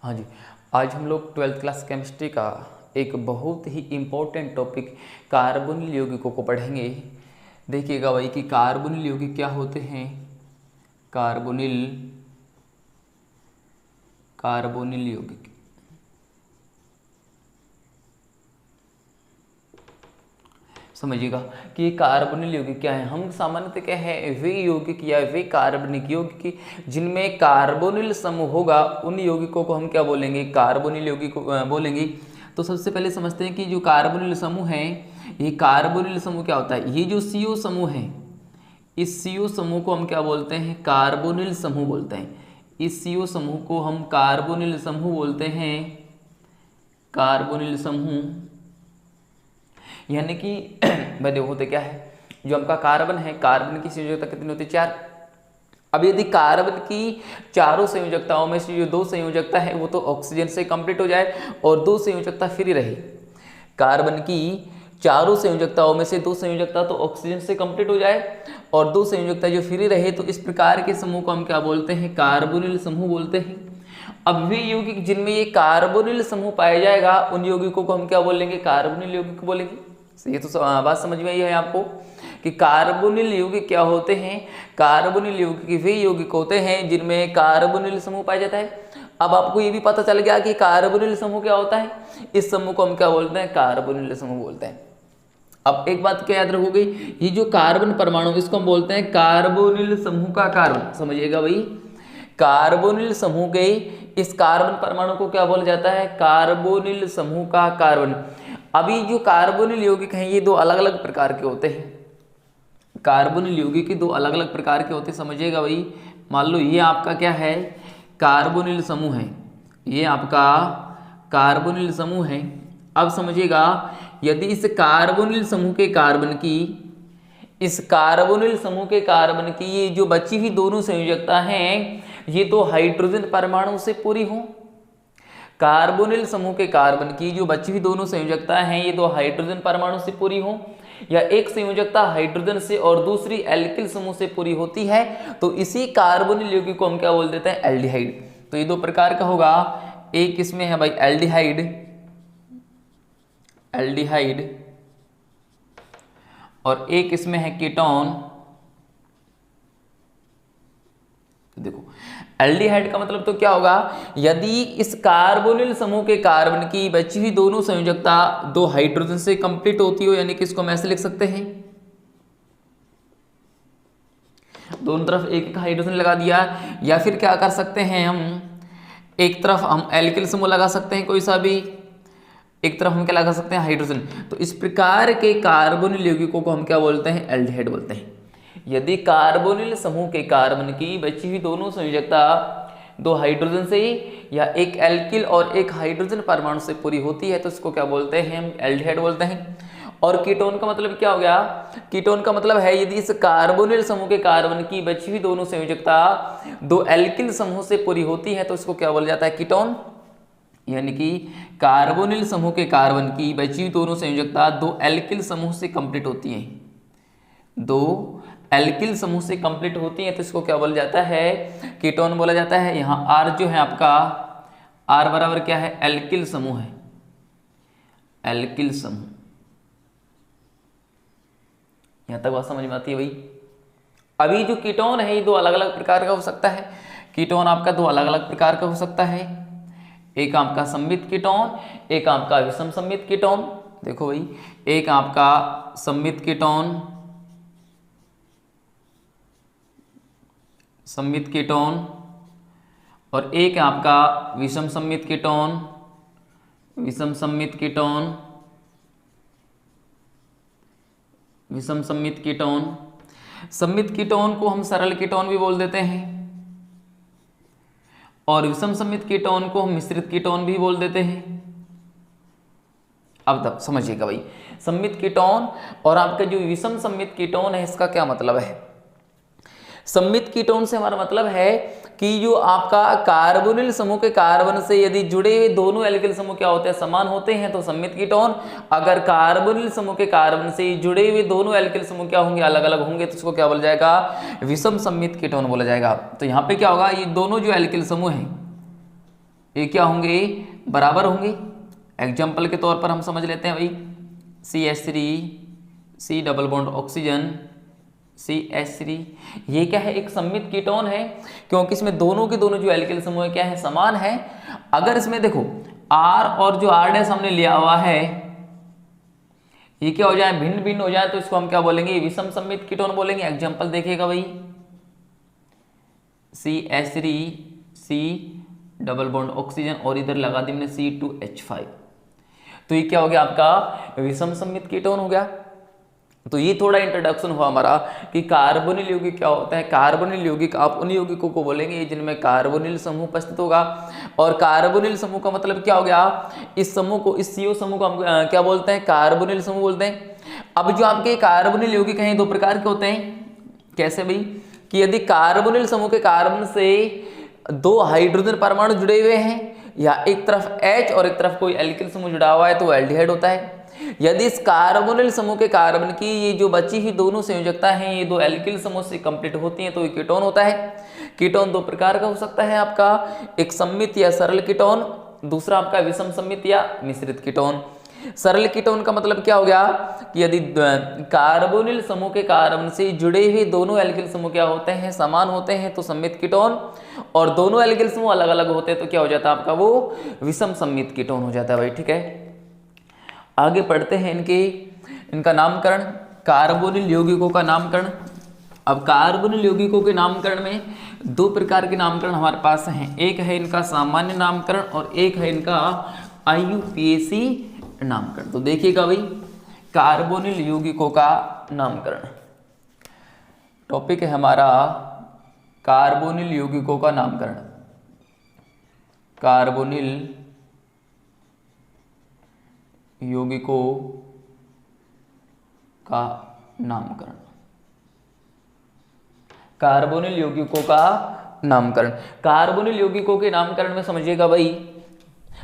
हाँ जी, आज हम लोग 12th क्लास केमिस्ट्री का एक बहुत ही इम्पोर्टेंट टॉपिक कार्बोनिल यौगिकों को पढ़ेंगे। देखिएगा भाई कि कार्बोनिल यौगिक क्या होते हैं। कार्बोनिल कार्बोनिल यौगिक समझिएगा कि ये कार्बोनिल यौगिक क्या है। हम सामान्यतः क्या है, वे यौगिक या वे कार्बनिक यौगिक जिनमें कार्बोनिल समूह होगा उन यौगिकों को हम क्या बोलेंगे, कार्बोनिल यौगिक बोलेंगे। तो सबसे पहले समझते हैं कि जो कार्बोनिल समूह है, ये कार्बोनिल समूह क्या होता है। ये जो CO समूह है, इस CO समूह को हम क्या बोलते हैं, कार्बोनिल समूह बोलते हैं। इस CO समूह को हम कार्बोनिल समूह बोलते हैं, कार्बोनिल समूह। यानी कि भाई देखो होते क्या है, जो आपका कार्बन है, कार्बन की संयोजकता कितनी होती है, 4। अब यदि कार्बन की चारों संयोजकताओं में से जो 2 संयोजकता है वो तो ऑक्सीजन से कंप्लीट हो जाए और 2 संयोजकता फ्री रहे। कार्बन की चारों संयोजकताओं में से 2 संयोजकता तो ऑक्सीजन से कंप्लीट हो जाए और 2 संयोजकता जो फ्री रहे, तो इस प्रकार के समूह को हम क्या बोलते हैं, कार्बोनिल समूह बोलते हैं। अब वे यौगिक जिनमें ये कार्बोनिल समूह पाया जाएगा उन यौगिकों को हम क्या बोलेंगे, कार्बोनिल यौगिक बोलेंगे। ये तो बात समझ में आई है आपको कि कार्बोनिल यौगिक क्या होते हैं। कार्बोनिल यौगिक वे यौगिक होते हैं जिनमें कार्बोनिल समूह पाया जाता है। अब आपको ये भी पता चल गया कि कार्बोनिल समूह क्या होता है। इस समूह को हम क्या बोलते हैं, कार्बोनिल समूह बोलते हैं। अब एक बात क्या याद रखोगे, ये जो कार्बन परमाणु इसको हम बोलते हैं कार्बोनिल समूह का कार्बन। समझिएगा भाई, कार्बोनिल समूह के इस कार्बन परमाणु को क्या बोला जाता है, कार्बोनिल समूह का कार्बन। अभी जो कार्बोनिल यौगिक हैं ये 2 अलग अलग प्रकार के होते हैं। कार्बोनिल यौगिक के 2 अलग अलग प्रकार के होते हैं। समझिएगा भाई, मान लो ये आपका क्या है, कार्बोनिल समूह है, ये आपका कार्बोनिल समूह है। अब समझिएगा, यदि इस कार्बोनिल समूह के कार्बन की, इस कार्बोनिल समूह के कार्बन की ये जो बची हुई दोनों संयोजकता हैं ये तो हाइड्रोजन परमाणु से पूरी हो। कार्बोनिल समूह के कार्बन की जो बची हुई दोनों संयोजकता हैं ये तो हाइड्रोजन परमाणु से पूरी हो, या एक संयोजकता हाइड्रोजन से और दूसरी एल्किल समूह से पूरी होती है, तो इसी कार्बोनिल यौगिक को हम क्या बोल देते हैं, एल्डिहाइड। तो ये 2 प्रकार का होगा, एक इसमें है भाई एल्डिहाइड, एल्डिहाइड, और एक इसमें है कीटोन। देखो एल्डिहाइड का मतलब तो क्या होगा, यदि इस कार्बोनिल समूह के कार्बन की बची हुई दोनों संयोजकता 2 हाइड्रोजन से कंप्लीट होती हो, यानी कि इसको हम ऐसे लिख सकते हैं, दोनों तरफ एक एक हाइड्रोजन लगा दिया, या फिर क्या कर सकते हैं हम, एक तरफ हम एल्किल समूह लगा सकते हैं कोई सा भी, एक तरफ हम क्या लगा सकते हैं, हाइड्रोजन। तो इस प्रकार के कार्बोनिल यौगिकों को हम क्या बोलते हैं, एल्डिहाइड बोलते हैं। यदि कार्बोनिल समूह के कार्बन की बची हुई दोनों संयोजकता 2 हाइड्रोजन से या एक एल्किल और एक हाइड्रोजन परमाणु से पूरी होती है तो इसको क्या बोलते हैं, हम एल्डिहाइड बोलते हैं। और कीटोन का मतलब क्या हो गया, कीटोन का मतलब है यदि इस कार्बोनिल समूह के कार्बन की बची हुई दोनों संयोजकता 2 एल्किल समूह से पूरी होती है तो इसको क्या बोला जाता है, कीटोन। यानी कि कार्बोनिल समूह के कार्बन की बची हुई दोनों संयोजकता 2 एल्किल समूह से कंप्लीट होती हैं, 2 एल्किल समूह से कंप्लीट होती है तो इसको क्या बोला जाता है, कीटोन बोला जाता है। यहाँ R जो है आपका, R बराबर क्या है, एल्किल समूह है, एल्किल समूह। यहाँ तक बात समझ में आती है भाई। अभी जो कीटोन है ये 2 अलग अलग प्रकार का हो सकता है। कीटोन आपका 2 अलग अलग प्रकार का हो सकता है, एक आपका सममित कीटोन, एक आपका विषम सममित कीटोन। देखो भाई, एक आपका सममित कीटोन, सममित कीटोन, और एक आपका विषम सममित कीटोन, विषम सममित कीटोन, विषम सममित कीटोन। सममित कीटोन को हम सरल कीटोन भी बोल देते हैं और विषम सममित कीटोन को हम मिश्रित कीटोन भी बोल देते हैं। अब तब समझिएगा भाई, सममित कीटोन और आपका जो विषम सममित कीटोन है इसका क्या मतलब है। सममित कीटोन से हमारा मतलब है कि जो आपका कार्बोनिल समूह के कार्बन से यदि जुड़े हुए दोनों एल्किल समूह क्या होते हैं, समान होते हैं तो सममित कीटोन। अगर कार्बोनिल समूह के कार्बन से जुड़े हुए दोनों एल्किल समूह क्या होंगे, अलग अलग होंगे, तो इसको क्या बोला जाएगा, विषम सममित कीटोन बोला जाएगा। तो यहाँ पे क्या होगा, ये दोनों जो एल्किल समूह हैं, ये क्या होंगे, बराबर होंगे। एग्जाम्पल के तौर पर हम समझ लेते हैं भाई, CH3 C double bond oxygen CH3, ये क्या है, एक सममित कीटोन है, क्योंकि इसमें दोनों के दोनों जो एल्किल समूह है क्या है, समान है। अगर इसमें देखो R और जो R डैश हमने लिया हुआ है ये क्या हो जाए, भिन्न भिन्न हो जाए, तो इसको हम क्या बोलेंगे, विषम सममित कीटोन बोलेंगे। एग्जाम्पल देखिएगा भाई, CH3 C double bond oxygen और इधर लगा दी हमने C2H5, तो ये क्या हो गया आपका, विषम सममित कीटोन हो गया। तो ये थोड़ा इंट्रोडक्शन हुआ हमारा कि कार्बोनिल यौगिक क्या होता है। कार्बोनिल यौगिक आप उन यौगिकों को बोलेंगे जिनमें कार्बोनिल समूह उपस्थित होगा। और कार्बोनिल समूह का मतलब क्या हो गया, इस समूह को, इस CO समूह को हम क्या बोलते हैं, कार्बोनिल समूह बोलते हैं। अब जो आपके कार्बोनिल यौगिक हैं दो प्रकार के होते हैं। कैसे भाई, कि यदि कार्बोनिल समूह के कार्बन से दो हाइड्रोजन परमाणु जुड़े हुए हैं या एक तरफ H और एक तरफ कोई एल्किल समूह जुड़ा हुआ है तो एल्डिहाइड होता है। यदि इस कार्बोनिल समूह के कार्बन की ये जो बची हुई दोनों संयोजकता हैं ये दो एल्किल समूह से कंप्लीट होती हैं तो ये कीटोन होता है। कीटोन दो प्रकार का हो सकता है आपका, एक सम्मित या सरल कीटोन, दूसरा आपका विषम सम्मित या मिश्रित कीटोन। सरल कीटोन का मतलब क्या हो गया कि यदि कार्बोनिल समूह के कार्बन से जुड़े हुए दोनों एल्किल समूह क्या होते हैं, समान होते हैं तो सम्मित कीटोन, और दोनों एल्किल समूह अलग अलग होते हैं तो क्या हो जाता है आपका, वो विषम सम्मित कीटोन हो जाता है भाई। ठीक है, आगे पढ़ते हैं इनका नामकरण, कार्बोनिल यौगिकों का नामकरण। अब कार्बोनिल यौगिकों के नामकरण में दो प्रकार के नामकरण हमारे पास हैं, एक है इनका सामान्य नामकरण और एक है इनका IUPAC नामकरण। तो देखिएगा भाई, कार्बोनिल यौगिकों का नामकरण टॉपिक है हमारा, कार्बोनिल यौगिकों का नामकरण। कार्बोनिल यौगिकों का नामकरण, कार्बोनिल यौगिकों का नामकरण। कार्बोनिल यौगिकों के नामकरण में समझिएगा भाई,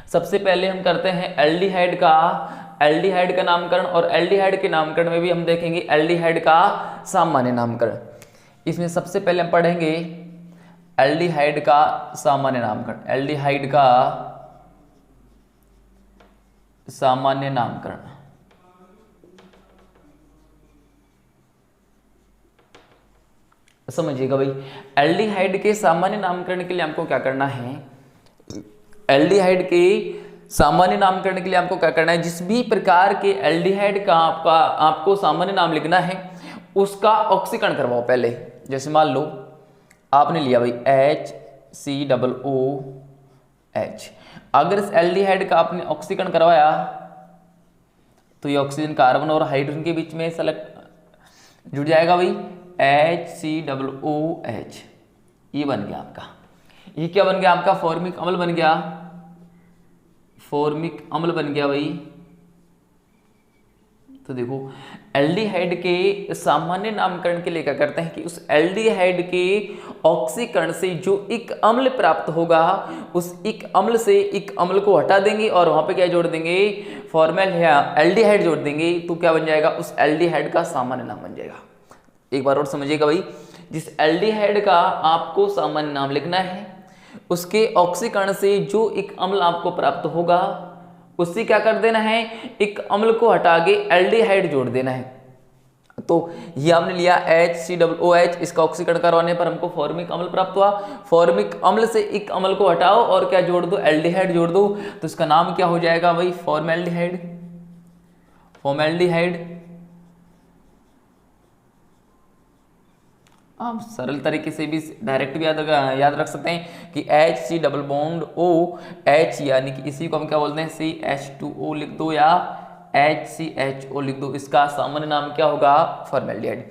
सबसे पहले हम करते हैं एल्डिहाइड का नामकरण, और एल्डिहाइड के नामकरण में भी हम देखेंगे एल्डिहाइड का सामान्य नामकरण। इसमें सबसे पहले हम पढ़ेंगे एल्डिहाइड का सामान्य नामकरण, एल्डिहाइड का सामान्य नामकरण। समझिएगा भाई, एल्डिहाइड के सामान्य नामकरण के लिए हमको क्या करना है, एल्डिहाइड के सामान्य नामकरण के लिए आपको क्या करना है, जिस भी प्रकार के एल्डिहाइड का आपको सामान्य नाम लिखना है उसका ऑक्सीकरण करवाओ पहले। जैसे मान लो आपने लिया भाई HCOOH, अगर इस एल्डिहाइड का आपने ऑक्सीकरण करवाया तो ये ऑक्सीजन कार्बन और हाइड्रोजन के बीच में सेलेक्ट जुड़ जाएगा भाई, HCOOH, ये बन गया आपका। ये क्या बन गया आपका, फॉर्मिक अम्ल बन गया, फॉर्मिक अम्ल बन गया भाई। तो देखो, एल्डिहाइड के सामान्य नामकरण के लिए क्या करते हैं कि उस एल्डिहाइड के ऑक्सीकरण से जो एक अम्ल प्राप्त होगा उस एक अम्ल से एक अम्ल को हटा देंगे और वहां पे क्या जोड़ देंगे, एल्डिहाइड जोड़ देंगे, तो क्या बन जाएगा, उस एल्डिहाइड का सामान्य नाम बन जाएगा। एक बार और समझिएगा भाई, जिस एल्डिहाइड का आपको सामान्य नाम लिखना है उसके ऑक्सीकरण से जो एक अम्ल आपको प्राप्त होगा उससे क्या कर देना है, एक अम्ल को हटा के एल्डिहाइड जोड़ देना है। तो ये हमने लिया HCOOH, इसका ऑक्सीकरण करवाने पर हमको फॉर्मिक अम्ल प्राप्त हुआ। फॉर्मिक अम्ल से एक अम्ल को हटाओ और क्या जोड़ दो, एल्डिहाइड जोड़ दो, तो इसका नाम क्या हो जाएगा भाई, फॉर्मेल्डिहाइड। फॉर्मेल्डिहाइड आप सरल तरीके से भी डायरेक्ट भी याद रख सकते हैं कि HCOOH, यानी कि इसी को हम क्या बोलते हैं, CH2O लिख दो या HCHO लिख दो, इसका सामान्य नाम क्या होगा, फॉर्मेल्डिहाइड।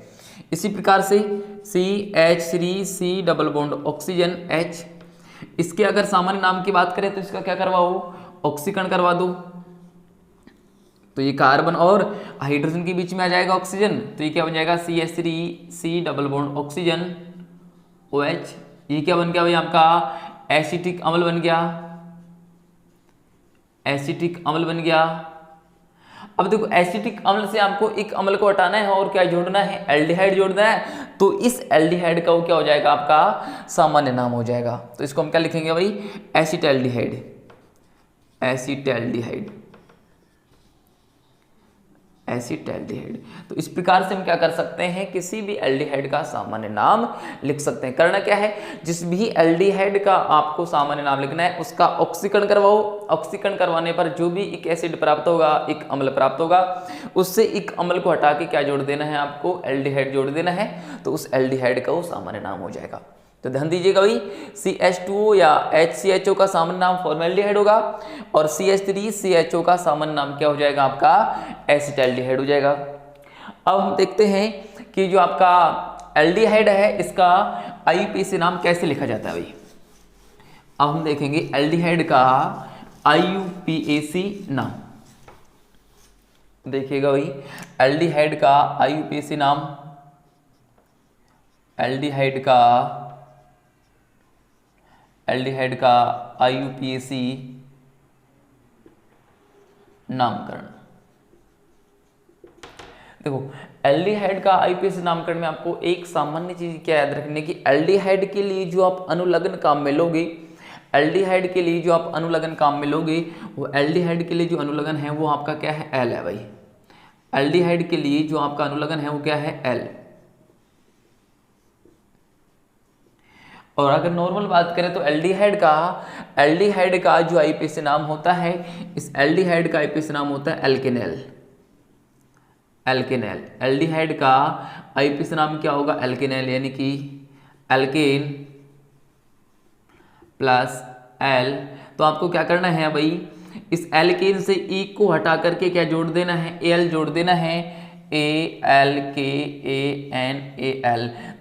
इसी प्रकार से CH3C double bond oxygen H, इसके अगर सामान्य नाम की बात करें तो इसका क्या करवाओ, ऑक्सीकरण करवा दो, तो ये कार्बन और हाइड्रोजन के बीच में आ जाएगा ऑक्सीजन, तो ये क्या बन जाएगा, CH3C double bond oxygen OH। ये क्या बन गया भाई आपका, एसिटिक अम्ल बन गया, एसिटिक अम्ल बन गया। अब देखो एसिटिक अम्ल से आपको एक अम्ल को हटाना है और क्या जोड़ना है, एल्डिहाइड जोड़ना है, तो इस एल्डिहाइड का वो क्या हो जाएगा, आपका सामान्य नाम हो जाएगा। तो इसको हम क्या लिखेंगे भाई, एसिटैल्डिहाइड, एसिटैल्डिहाइड, एसिटैल्डिहाइड। तो इस प्रकार से हम क्या कर सकते हैं, किसी भी एल्डिहाइड का सामान्य नाम लिख सकते हैं। करना क्या है, जिस भी एल्डिहाइड का आपको सामान्य नाम लिखना है उसका ऑक्सीकरण करवाओ। ऑक्सीकरण करवाने पर जो भी एक एसिड प्राप्त होगा, एक अम्ल प्राप्त होगा, उससे एक अम्ल को हटा के क्या जोड़ देना है, आपको एल्डिहाइड जोड़ देना है, तो उस एल्डिहाइड का वो सामान्य नाम हो जाएगा। तो ध्यान दीजिएगा भाई, CH2O या HCHO का सामान्य नाम फॉर्मेल्डिहाइड होगा और CH3CHO का सामान्य नाम क्या हो जाएगा, आपका एसिटैल्डिहाइड हो जाएगा। अब हम देखते हैं कि जो आपका एल्डिहाइड है इसका IUPAC नाम कैसे लिखा जाता है भाई। अब हम देखेंगे एल्डिहाइड का IUPAC नाम। देखिएगा भाई, एल्डिहाइड का IUPAC नाम, एल्डिहाइड का IUPAC नामकरण। देखो एल्डिहाइड का IUPAC नामकरण में आपको एक सामान्य चीज क्या याद रखनी है कि एल्डिहाइड के लिए जो आप अनुलग्न काम में लोगे, एल्डिहाइड के लिए जो आप अनुलग्न काम में लोगे, वो एल्डिहाइड के लिए जो अनुलग्न है वो आपका क्या है, L है भाई। एल्डिहाइड के लिए जो आपका अनुलग्न है वो क्या है, L। और अगर नॉर्मल बात करें तो एल्डिहाइड का जो IUPAC नाम होता है, इस एल्डिहाइड का IUPAC नाम होता है एल्केनेल। एल्केनेल, एल्डिहाइड का IUPAC नाम क्या होगा, एल्केनेल, यानी कि एल्केन प्लस एल। तो आपको क्या करना है भाई, इस एल्केन से E को हटा करके क्या जोड़ देना है, Al जोड़ देना है, ALKANAL।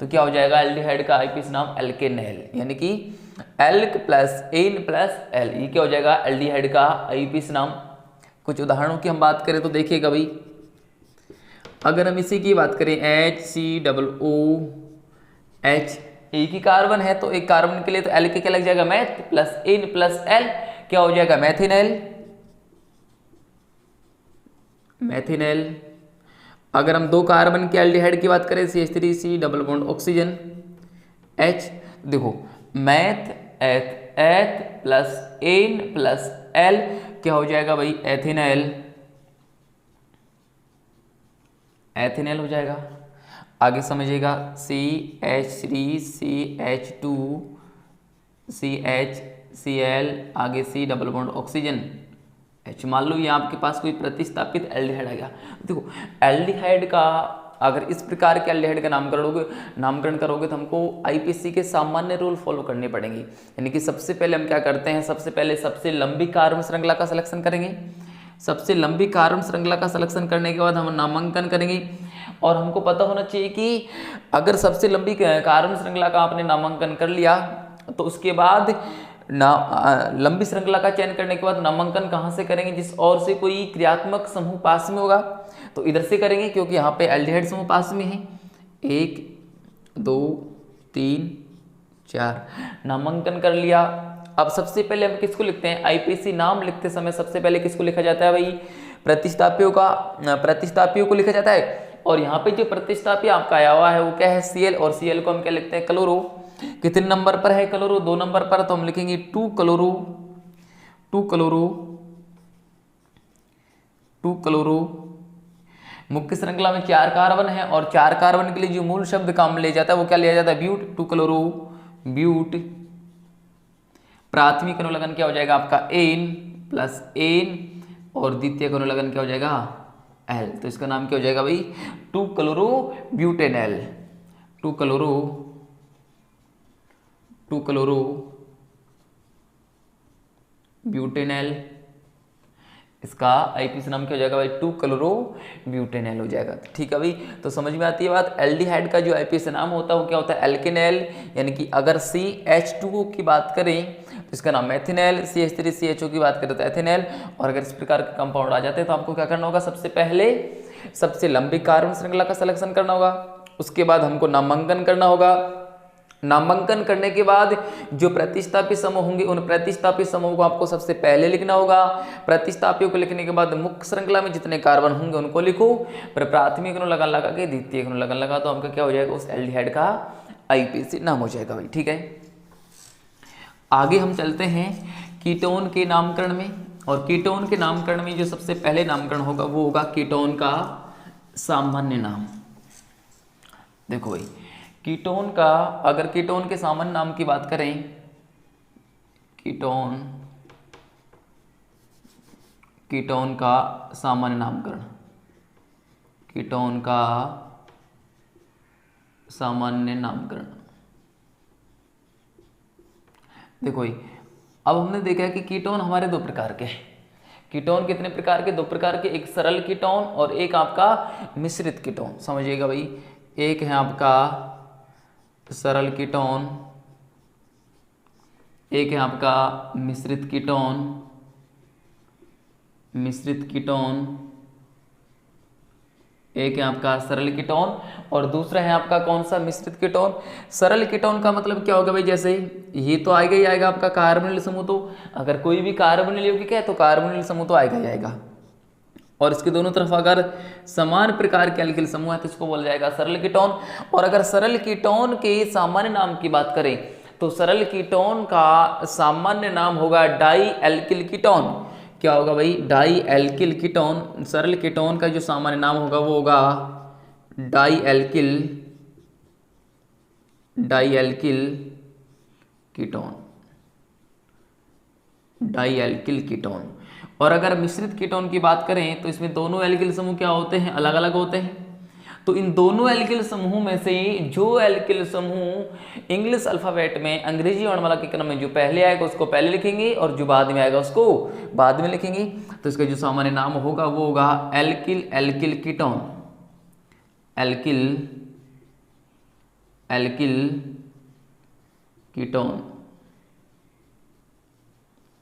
तो क्या हो जाएगा, एल्डिहाइड का IUPAC नाम एल्केनेल, यानी कि alk plus N plus L, ये क्या हो जाएगा, एल्डिहाइड का IUPAC नाम। कुछ उदाहरणों की हम बात करें तो देखिएगा भाई, अगर हम इसी की बात करें HCOOH, एक ही कार्बन है तो एक कार्बन के लिए तो एल के क्या लग जाएगा, meth plus N plus L, क्या हो जाएगा, मैथिनेल, मैथिनेल। अगर हम दो कार्बन के एल्डिहाइड की बात करें, CH3C double bond oxygen H, देखो meth eth plus N plus L, क्या हो जाएगा भाई, एथिनेल, एथिनेल हो जाएगा। आगे समझिएगा, CH3CH2CHCl, आगे C double bond oxygen H। मान लो ये आपके पास कोई प्रतिस्थापित एल्डिहाइड आ गया। देखो एल्डिहाइड का अगर इस प्रकार के एल्डिहाइड का नामकरण करोगे तो हमको IUPAC के सामान्य रूल फॉलो करने पड़ेंगे। यानी कि सबसे पहले हम क्या करते हैं, सबसे पहले सबसे लंबी कार्बन श्रृंखला का सिलेक्शन करेंगे। सबसे लंबी कार्बन श्रृंखला का सिलेक्शन करने के बाद हम नामांकन करेंगे। और हमको पता होना चाहिए कि अगर सबसे लंबी कार्बन श्रृंखला का आपने नामांकन कर लिया तो उसके बाद लंबी श्रृंखला का चयन करने के बाद नामांकन कहाँ से करेंगे, जिस और से कोई क्रियात्मक समूह पास में होगा तो इधर से करेंगे, क्योंकि यहाँ पे एल्डिहाइड समूह पास में है। 1 2 3 4 नामांकन कर लिया। अब सबसे पहले हम किसको लिखते हैं, IUPAC नाम लिखते समय सबसे पहले किसको लिखा जाता है भाई, प्रतिस्थापियों को लिखा जाता है। और यहाँ पे जो प्रतिस्थापी आपका आया हुआ है वो क्या है, Cl, और Cl को हम क्या लिखते हैं, क्लोरो। कितने नंबर पर है क्लोरो, 2 नंबर पर, तो हम लिखेंगे 2 क्लोरो। मुख्य श्रृंखला में 4 कार्बन है और 4 कार्बन के लिए जो मूल शब्द काम ले जाता है वो क्या लिया जाता है, ब्यूट, 2 क्लोरो ब्यूट। प्राथमिक अनुलग्न क्या हो जाएगा आपका, एन प्लस एन, और द्वितीय अनुलग्न क्या हो जाएगा, एल। तो इसका नाम क्या हो जाएगा भाई, 2 क्लोरो ब्यूटेनल, 2 क्लोरो ब्यूटेनल। इसका IUPAC नाम क्या हो जाएगा भाई, 2 क्लोरो ब्यूटेनल हो जाएगा। ठीक है भाई, तो समझ में आती है बात। एल्डिहाइड का जो IUPAC नाम होता है वो क्या होता है, एल्केनेल, यानी कि अगर CH2O की बात करें तो इसका नाम मेथिनेल, CH3CHO की बात करें तो एथिनेल। और अगर इस प्रकार के कंपाउंड आ जाते हैं तो आपको क्या करना होगा, सबसे पहले सबसे लंबी कार्बन श्रृंखला का सिलेक्शन करना होगा, उसके बाद हमको नामांकन करना होगा, नामांकन करने के बाद जो प्रतिस्थापी समूह होंगे उन प्रतिस्थापी समूह को आपको सबसे पहले लिखना होगा। प्रतिस्थापियों को लिखने के बाद मुख्य श्रृंखला में जितने कार्बन होंगे उनको लिखो, फिर प्राथमिक को लगा लगा के द्वितीय को लगा लगा, तो आपका क्या हो जाएगा, उस एल्डिहाइड का आईपीसी नाम हो जाएगा भाई। ठीक है, आगे हम चलते हैं कीटोन के नामकरण में, और कीटोन के नामकरण में जो सबसे पहले नामकरण होगा वो होगा कीटोन का सामान्य नाम। देखो भाई, कीटोन का, अगर कीटोन के सामान्य नाम की बात करें, कीटोन का सामान्य नामकरण, कीटोन का सामान्य नामकरण। देखो भाई, अब हमने देखा है कि कीटोन हमारे दो प्रकार के हैं। कीटोन कितने प्रकार के, दो प्रकार के, एक सरल कीटोन और एक आपका मिश्रित कीटोन। समझिएगा भाई, एक है आपका सरल कीटोन, एक है आपका मिश्रित कीटोन, एक है आपका सरल कीटोन और दूसरा है आपका कौन सा, मिश्रित कीटोन। सरल कीटोन का मतलब क्या होगा भाई, जैसे ये तो आएगा ही आएगा आपका कार्बोनिल समूह, तो अगर कोई भी कार्बोनिल यौगिक है तो कार्बोनिल समूह तो आएगा ही आएगा, और इसके दोनों तरफ अगर समान प्रकार के एल्किल समूह है तो इसको बोला जाएगा सरल कीटोन। और अगर सरल कीटोन के सामान्य नाम की बात करें तो सरल कीटोन का सामान्य नाम होगा डाई एल्किल कीटोन। क्या होगा भाई, डाई एल्किल कीटोन। सरल कीटोन का जो सामान्य नाम होगा वो होगा di alkyl ketone, di alkyl ketone. और अगर मिश्रित कीटोन की बात करें तो इसमें दोनों एल्किल समूह क्या होते हैं, अलग अलग होते हैं। तो इन दोनों एल्किल समूह में से जो एल्किल समूह इंग्लिश अल्फाबेट में अंग्रेजी वर्णमाला के क्रम में जो पहले आएगा उसको पहले लिखेंगे और जो बाद में आएगा उसको बाद में लिखेंगे। तो इसका जो सामान्य नाम होगा वो होगा एल्किल कीटोन, एल्किल कीटोन।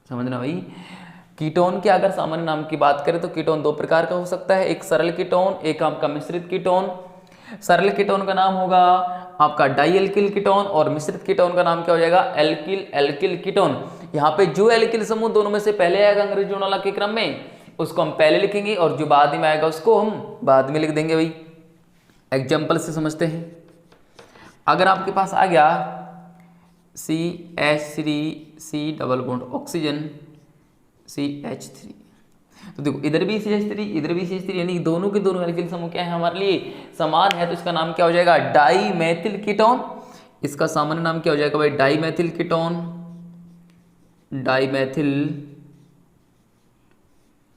समझना भाई, कीटोन के अगर सामान्य नाम की बात करें तो कीटोन दो प्रकार का हो सकता है, एक सरल कीटोन, एक आपका मिश्रित कीटोन। सरल कीटोन का नाम होगा आपका डाई एल्किल कीटोन और मिश्रित कीटोन का नाम क्या हो जाएगा, एल्किल कीटोन। यहाँ पे जो एल्किल समूह दोनों में से पहले आएगा अंग्रेजी वर्णमाला के क्रम में उसको हम पहले लिखेंगे और जो बाद में आएगा उसको हम बाद में लिख देंगे भाई। एग्जाम्पल से समझते हैं, अगर आपके पास आ गया CH3 double bond oxygen CH3, तो देखो इधर भी CH3 इधर भी CH3, यानी दोनों के दोनों एल्किल समूह क्या है, हमारे लिए समान है, तो इसका नाम क्या हो जाएगा, डाई मेथिल कीटोन। इसका सामान्य नाम क्या हो जाएगा भाई, डाई मेथिल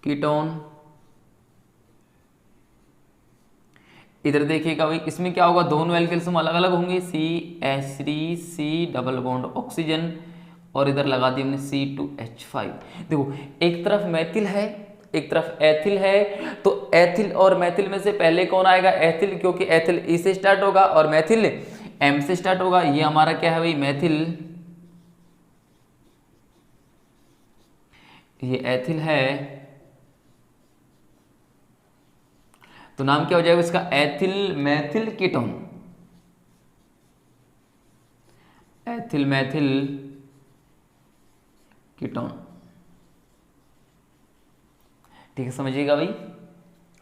कीटोन। इधर देखिएगा भाई, इसमें क्या होगा, दोनों एल्किल समूह अलग अलग होंगे, CH3 डबल बॉन्ड ऑक्सीजन और इधर लगा दिया हमने C2H5। देखो एक तरफ मेथिल है एक तरफ एथिल है, तो एथिल और मेथिल में से पहले कौन आएगा, एथिल, क्योंकि एथिल E से स्टार्ट होगा और मेथिल M से स्टार्ट होगा। ये हमारा क्या है भाई, मेथिल, ये एथिल है, तो नाम क्या हो जाएगा इसका, ethyl methyl ketone, ethyl methyl ketone. ठीक है, समझिएगा भाई।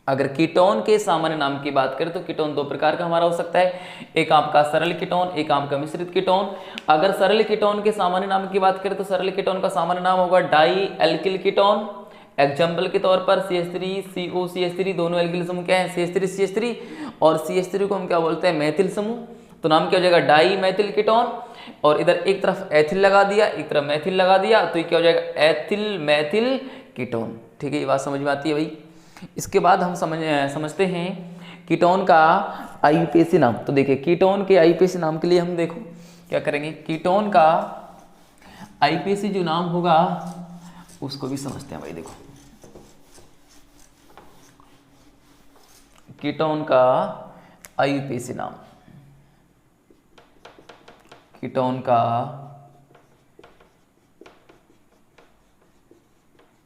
अगर कीटोन के सामान्य नाम की बात करें तो कीटोन दो प्रकार का हमारा हो सकता है, एक आपका सरल कीटोन, एक आपका मिश्रित कीटोन। अगर सरल कीटोन के सामान्य नाम की बात करें तो सरल कीटोन का सामान्य नाम होगा डाई एल्किल कीटोन। एग्जाम्पल के तौर पर CH3 CO CH3 दोनों एल्किल समूह क्या है, CH3 और CH3 को हम क्या बोलते हैं, मेथिल समूह, तो नाम क्या हो जाएगा, डाई मेथिल कीटोन। और इधर एक तरफ एथिल लगा दिया एक तरफ मेथिल लगा दिया, तो ये क्या हो जाएगा, एथिल मेथिल कीटोन। ठीक है, ये बात समझ में आती है भाई। इसके बाद हम समझते हैं कीटोन का IUPAC नाम। तो देखिए कीटोन के IUPAC नाम के लिए हम देखो क्या करेंगे, कीटोन का IUPAC जो नाम होगा उसको भी समझते हैं भाई। देखो कीटोन का IUPAC नाम, कीटोन का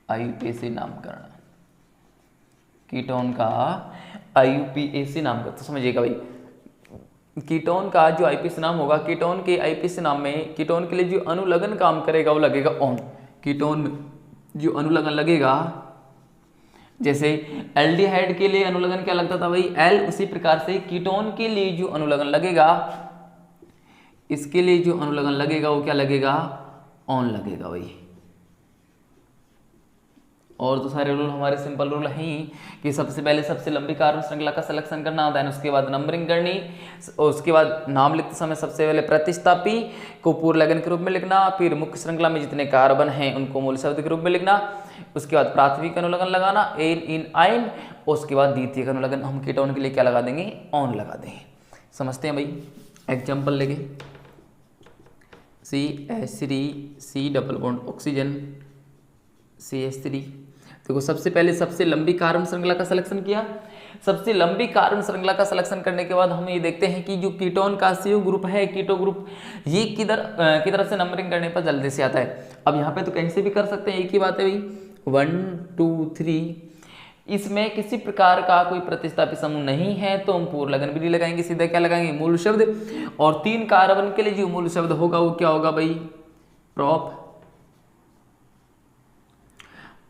IUPAC नामकरण, कीटोन का IUPAC नामकरण। तो समझिएगा भाई, कीटोन का जो आईपीसी नाम होगा, कीटोन के आईपीसी नाम में कीटोन के लिए जो अनुलग्न काम करेगा वो लगेगा ऑन। कीटोन में जो अनुलग्न लगेगा, जैसे एल्डिहाइड के लिए अनुलग्न क्या लगता था भाई, एल, उसी प्रकार से कीटोन के लिए जो अनुलग्न लगेगा, इसके लिए जो अनुलग्न लगेगा वो क्या लगेगा, ऑन लगेगा भाई। और तो सारे रूल हमारे सिंपल रूल हैं ही कि सबसे पहले सबसे लंबी कार्बन श्रृंखला का सिलेक्शन करना, देन उसके बाद नंबरिंग करनी, और उसके बाद नाम लिखते समय सबसे पहले प्रतिस्थापी को पूर्ण लगन के रूप में लिखना, फिर मुख्य श्रृंखला में जितने कार्बन हैं उनको मूल शब्द के रूप में लिखना, उसके बाद प्राथमिक अनुलग्न लगाना एन इन आइन, उसके बाद द्वितीयक अनुलग्न हम कीटोन के लिए क्या लगा देंगे, ऑन लगा देंगे। समझते हैं भाई, एग्जाम्पल लेके CH3 C double bond oxygen CH3। देखो सबसे पहले सबसे लंबी कार्बन श्रृंखला का सिलेक्शन किया। सबसे लंबी कार्बन श्रृंखला का सिलेक्शन करने के बाद हम ये देखते हैं कि जो कीटोन का CO ग्रुप है, कीटो ग्रुप, ये किधर की तरफ से नंबरिंग करने पर जल्दी से आता है। अब यहाँ पे तो कहीं से भी कर सकते हैं, एक ही बात है भाई, 1 2 3। इसमें किसी प्रकार का कोई प्रतिस्थापी समूह नहीं है तो हम पूर्ण लगन भी नहीं लगाएंगे, सीधा क्या लगाएंगे, मूल शब्द। और 3 कार्बन के लिए जो मूल शब्द होगा वो क्या होगा भाई, प्रॉप।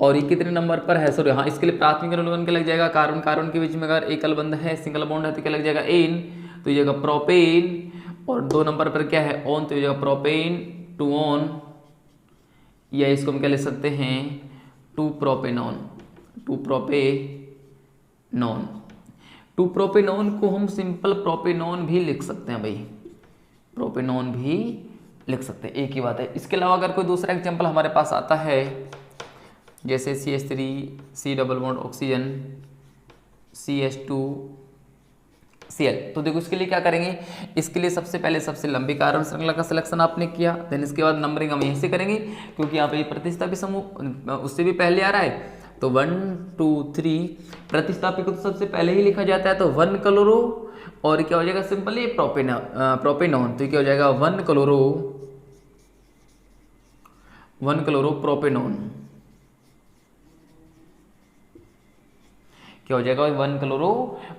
और ये कितने नंबर पर है, सॉरी हाँ, इसके लिए प्राथमिक अनुलग्न क्या लग जाएगा, कार्बन कार्बन के बीच में अगर एकल बंध है, सिंगल बॉन्ड है तो क्या लग जाएगा, एन, तो ये जाएगा प्रोपेन। और 2 नंबर पर क्या है, ऑन, तो ये जाएगा प्रोपेन टू ऑन, या इसको हम क्या ले सकते हैं, 2 प्रोपेनॉन, 2 प्रोपेनॉन। 2 प्रोपेनॉन को हम सिंपल प्रोपेनॉन भी लिख सकते हैं भाई, प्रोपेनॉन भी लिख सकते हैं, एक ही बात है। इसके अलावा अगर कोई दूसरा एग्जाम्पल हमारे पास आता है, जैसे CH3 C double bond oxygen CH2 Cl, तो देखो इसके लिए क्या करेंगे, इसके लिए सबसे पहले सबसे लंबी कार्बन श्रृंखला का सिलेक्शन आपने किया, देन इसके बाद नंबरिंग हम यहीं से करेंगे क्योंकि यहाँ पे प्रतिस्थापी समूह उससे भी पहले आ रहा है। तो 1 2 3 प्रतिस्थापी को तो सबसे पहले ही लिखा जाता है, तो 1 क्लोरो, और क्या हो जाएगा, सिंपली प्रोपेनॉन, तो क्या हो जाएगा 1 क्लोरो प्रोपेनॉन, क्या हो जाएगा 1 क्लोरो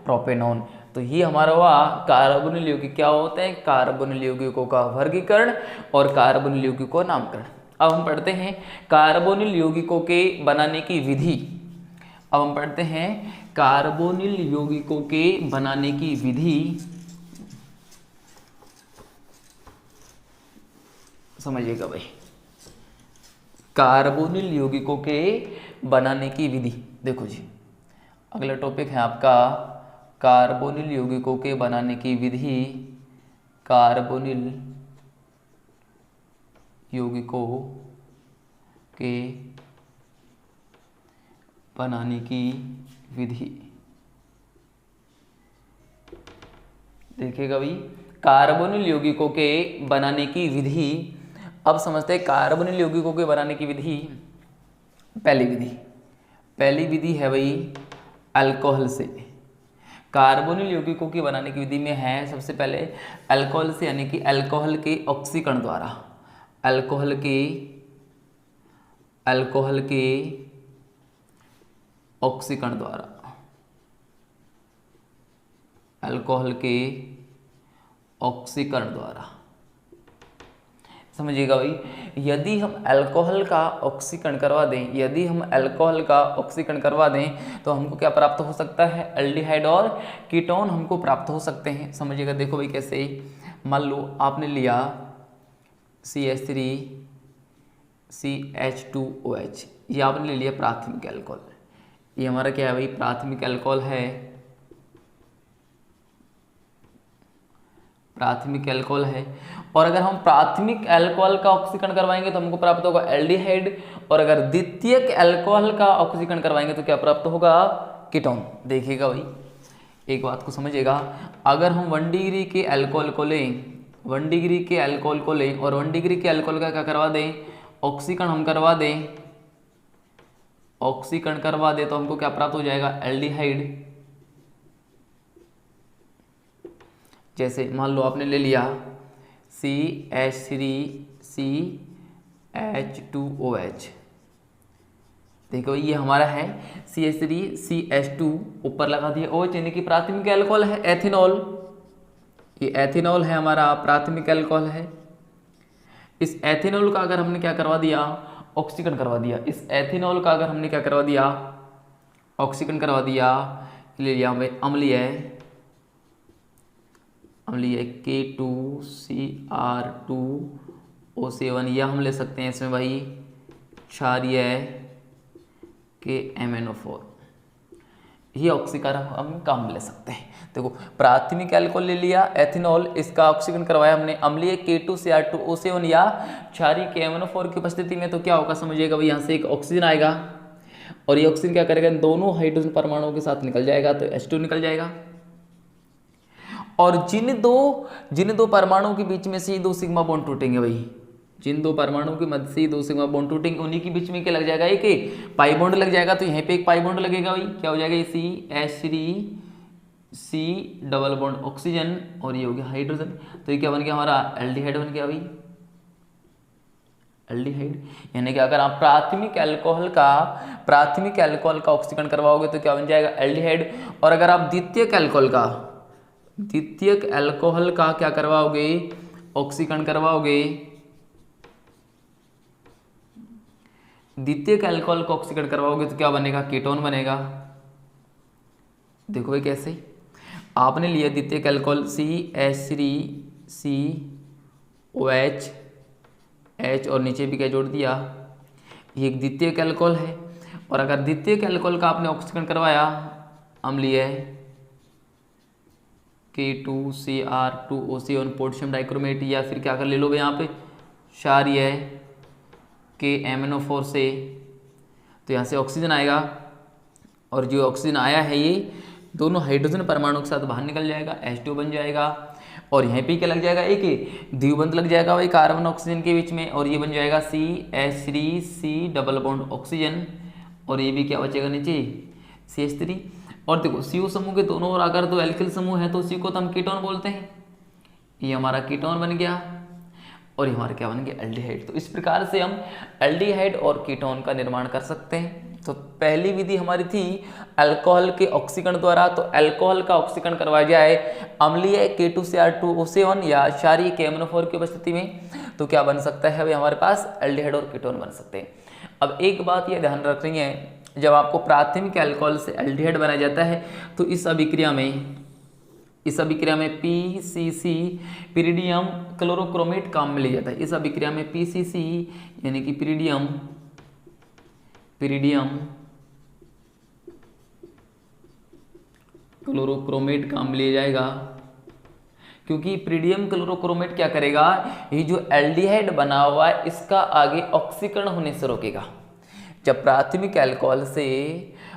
प्रोपेनॉन। तो ये हमारा हुआ कार्बोनिल यौगिक क्या होते हैं, कार्बोनिल यौगिकों का वर्गीकरण और कार्बोनिल यौगिकों का नामकरण। अब हम पढ़ते हैं कार्बोनिल यौगिकों के बनाने की विधि। अब हम पढ़ते हैं कार्बोनिल यौगिकों के बनाने की विधि। समझिएगा भाई, कार्बोनिल यौगिकों के बनाने की विधि। देखो जी, अगला टॉपिक है आपका कार्बोनिल यौगिकों के बनाने की विधि। कार्बोनिल यौगिकों के बनाने की विधि। देखिएगा भाई, कार्बोनिल यौगिकों के बनाने की विधि। अब समझते हैं कार्बोनिल यौगिकों के बनाने की विधि। पहली विधि है भाई अल्कोहल से। कार्बोनिल यौगिकों की बनाने की विधि में है सबसे पहले अल्कोहल से, यानी कि अल्कोहल के ऑक्सीकरण द्वारा, अल्कोहल के ऑक्सीकरण द्वारा, अल्कोहल के ऑक्सीकरण द्वारा। समझिएगा भाई, यदि हम अल्कोहल का ऑक्सीकरण करवा दें, तो हमको क्या प्राप्त हो सकता है, एल्डिहाइड और कीटोन हमको प्राप्त हो सकते हैं। समझिएगा, देखो भाई कैसे, मान लो आपने लिया CH3 CH2OH, ये आपने ले लिया प्राथमिक अल्कोहल। ये हमारा क्या है भाई, प्राथमिक अल्कोहल है, प्राथमिक अल्कोहल है। और अगर हम प्राथमिक अल्कोहल का ऑक्सीकरण करवाएंगे तो हमको प्राप्त होगा एल्डिहाइड, और अगर द्वितीयक अल्कोहल का ऑक्सीकरण करवाएंगे तो क्या प्राप्त होगा, कीटोन। देखिएगा भाई, एक बात को समझिएगा, अगर हम 1 डिग्री के अल्कोहल को लें, 1 डिग्री के अल्कोहल को लें और 1 डिग्री के अल्कोहल का क्या करवा दें, ऑक्सीकरण हम करवा दें, ऑक्सीकरण करवा दें, तो हमको क्या प्राप्त हो जाएगा, एल्डिहाइड। जैसे मान लो आपने ले लिया CH3 CH2OH, देखो ये हमारा है CH3 CH2, ऊपर लगा दिया OH, यानी कि प्राथमिक अल्कोहल है एथेनॉल। ये एथेनॉल है हमारा प्राथमिक अल्कोहल है। इस एथेनॉल का अगर हमने क्या करवा दिया, ऑक्सीकरण करवा दिया, इस एथेनॉल का अगर हमने क्या करवा दिया, ऑक्सीकरण करवा दिया, ले लिया हमें अम्लीय K2Cr2O7, या हम ले सकते हैं इसमें भाई क्षारीय KMnO4, ये ऑक्सीकरण हम काम ले सकते हैं। देखो प्राथमिक अल्कोहल ले लिया एथेनॉल, इसका ऑक्सीकरण करवाया हमने अम्लीय K2Cr2O7 या क्षारीय KMnO4 की उपस्थिति में, तो क्या होगा समझिएगा भाई, यहाँ से एक ऑक्सीजन आएगा और ये ऑक्सीजन क्या करेगा, इन दोनों हाइड्रोजन परमाणुओं के साथ निकल जाएगा, तो H2 निकल जाएगा। और जिन दो परमाणुओं के बीच में से ये 2 सिग्मा बॉन्ड टूटेंगे भाई, जिन 2 परमाणुओं के मध्य से 2 सिग्मा बॉन्ड टूटेंगे, उन्हीं के बीच में क्या लग जाएगा, एक पाई बॉन्ड लग जाएगा। तो यहाँ पे एक पाई बॉन्ड लगेगा भाई, क्या हो जाएगा, ये C डबल बॉन्ड ऑक्सीजन और ये हो गया हाइड्रोजन। तो ये क्या बन गया हमारा, एल्डिहाइड बन गया भाई, एल्डिहाइड। यानी कि अगर आप प्राथमिक अल्कोहल का ऑक्सीकरण करवाओगे तो क्या बन जाएगा, एल्डिहाइड। और अगर आप द्वितीयक अल्कोहल का क्या करवाओगे, ऑक्सीकरण करवाओगे, द्वितीयक अल्कोहल का ऑक्सीकरण करवाओगे तो क्या बनेगा, कीटोन बनेगा। देखो भाई कैसे, आपने लिया द्वितीयक अल्कोहल CH3COH H और नीचे भी क्या जोड़ दिया, ये एक द्वितीयक अल्कोहल है। और अगर द्वितीयक अल्कोहल का आपने ऑक्सीकरण करवाया अम्लीय K2Cr2O7 पोटेशियम डाइक्रोमेट, या फिर क्या कर ले लो यहाँ पे क्षारीय KMnO4 से, तो यहाँ से ऑक्सीजन आएगा और जो ऑक्सीजन आया है ये दोनों हाइड्रोजन परमाणु के साथ बाहर निकल जाएगा, H2 बन जाएगा। और यहाँ पे क्या लग जाएगा, एक द्विबंध लग जाएगा भाई कार्बन ऑक्सीजन के बीच में, और ये बन जाएगा CH3C डबल बॉन्ड ऑक्सीजन, और ये भी क्या बचेगा नीचे CH3। और देखो CO समूह के दोनों ओर अगर 2 एल्किल समूह है तो उसी को तो हम कीटोन बोलते हैं। ये हमारा कीटोन बन गया और ये हमारा क्या बन गया, एल्डिहाइड। तो इस प्रकार से हम एल्डिहाइड और कीटोन का निर्माण कर सकते हैं। तो पहली विधि हमारी थी अल्कोहल के ऑक्सीकरण द्वारा, तो अल्कोहल का ऑक्सीकरण करवाया जाए अम्लीय K2Cr2O7 या क्षारीय KMnO4 की उपस्थिति में, तो क्या बन सकता है भाई, हमारे पास एल्डिहाइड और कीटोन बन सकते हैं। अब एक बात ये ध्यान रखनी है, जब आपको प्राथमिक अल्कोहल से एल्डिहाइड बनाया जाता है तो इस अभिक्रिया में PCC पिरिडियम क्लोरोक्रोमेट काम में ले जाता है। इस अभिक्रिया में PCC यानी कि पिरिडियम क्लोरोक्रोमेट काम ले जाएगा, क्योंकि पिरिडियम क्लोरोक्रोमेट क्या करेगा, ये जो एल्डिहाइड बना हुआ है इसका आगे ऑक्सीकरण होने से रोकेगा। जब प्राथमिक अल्कोहल से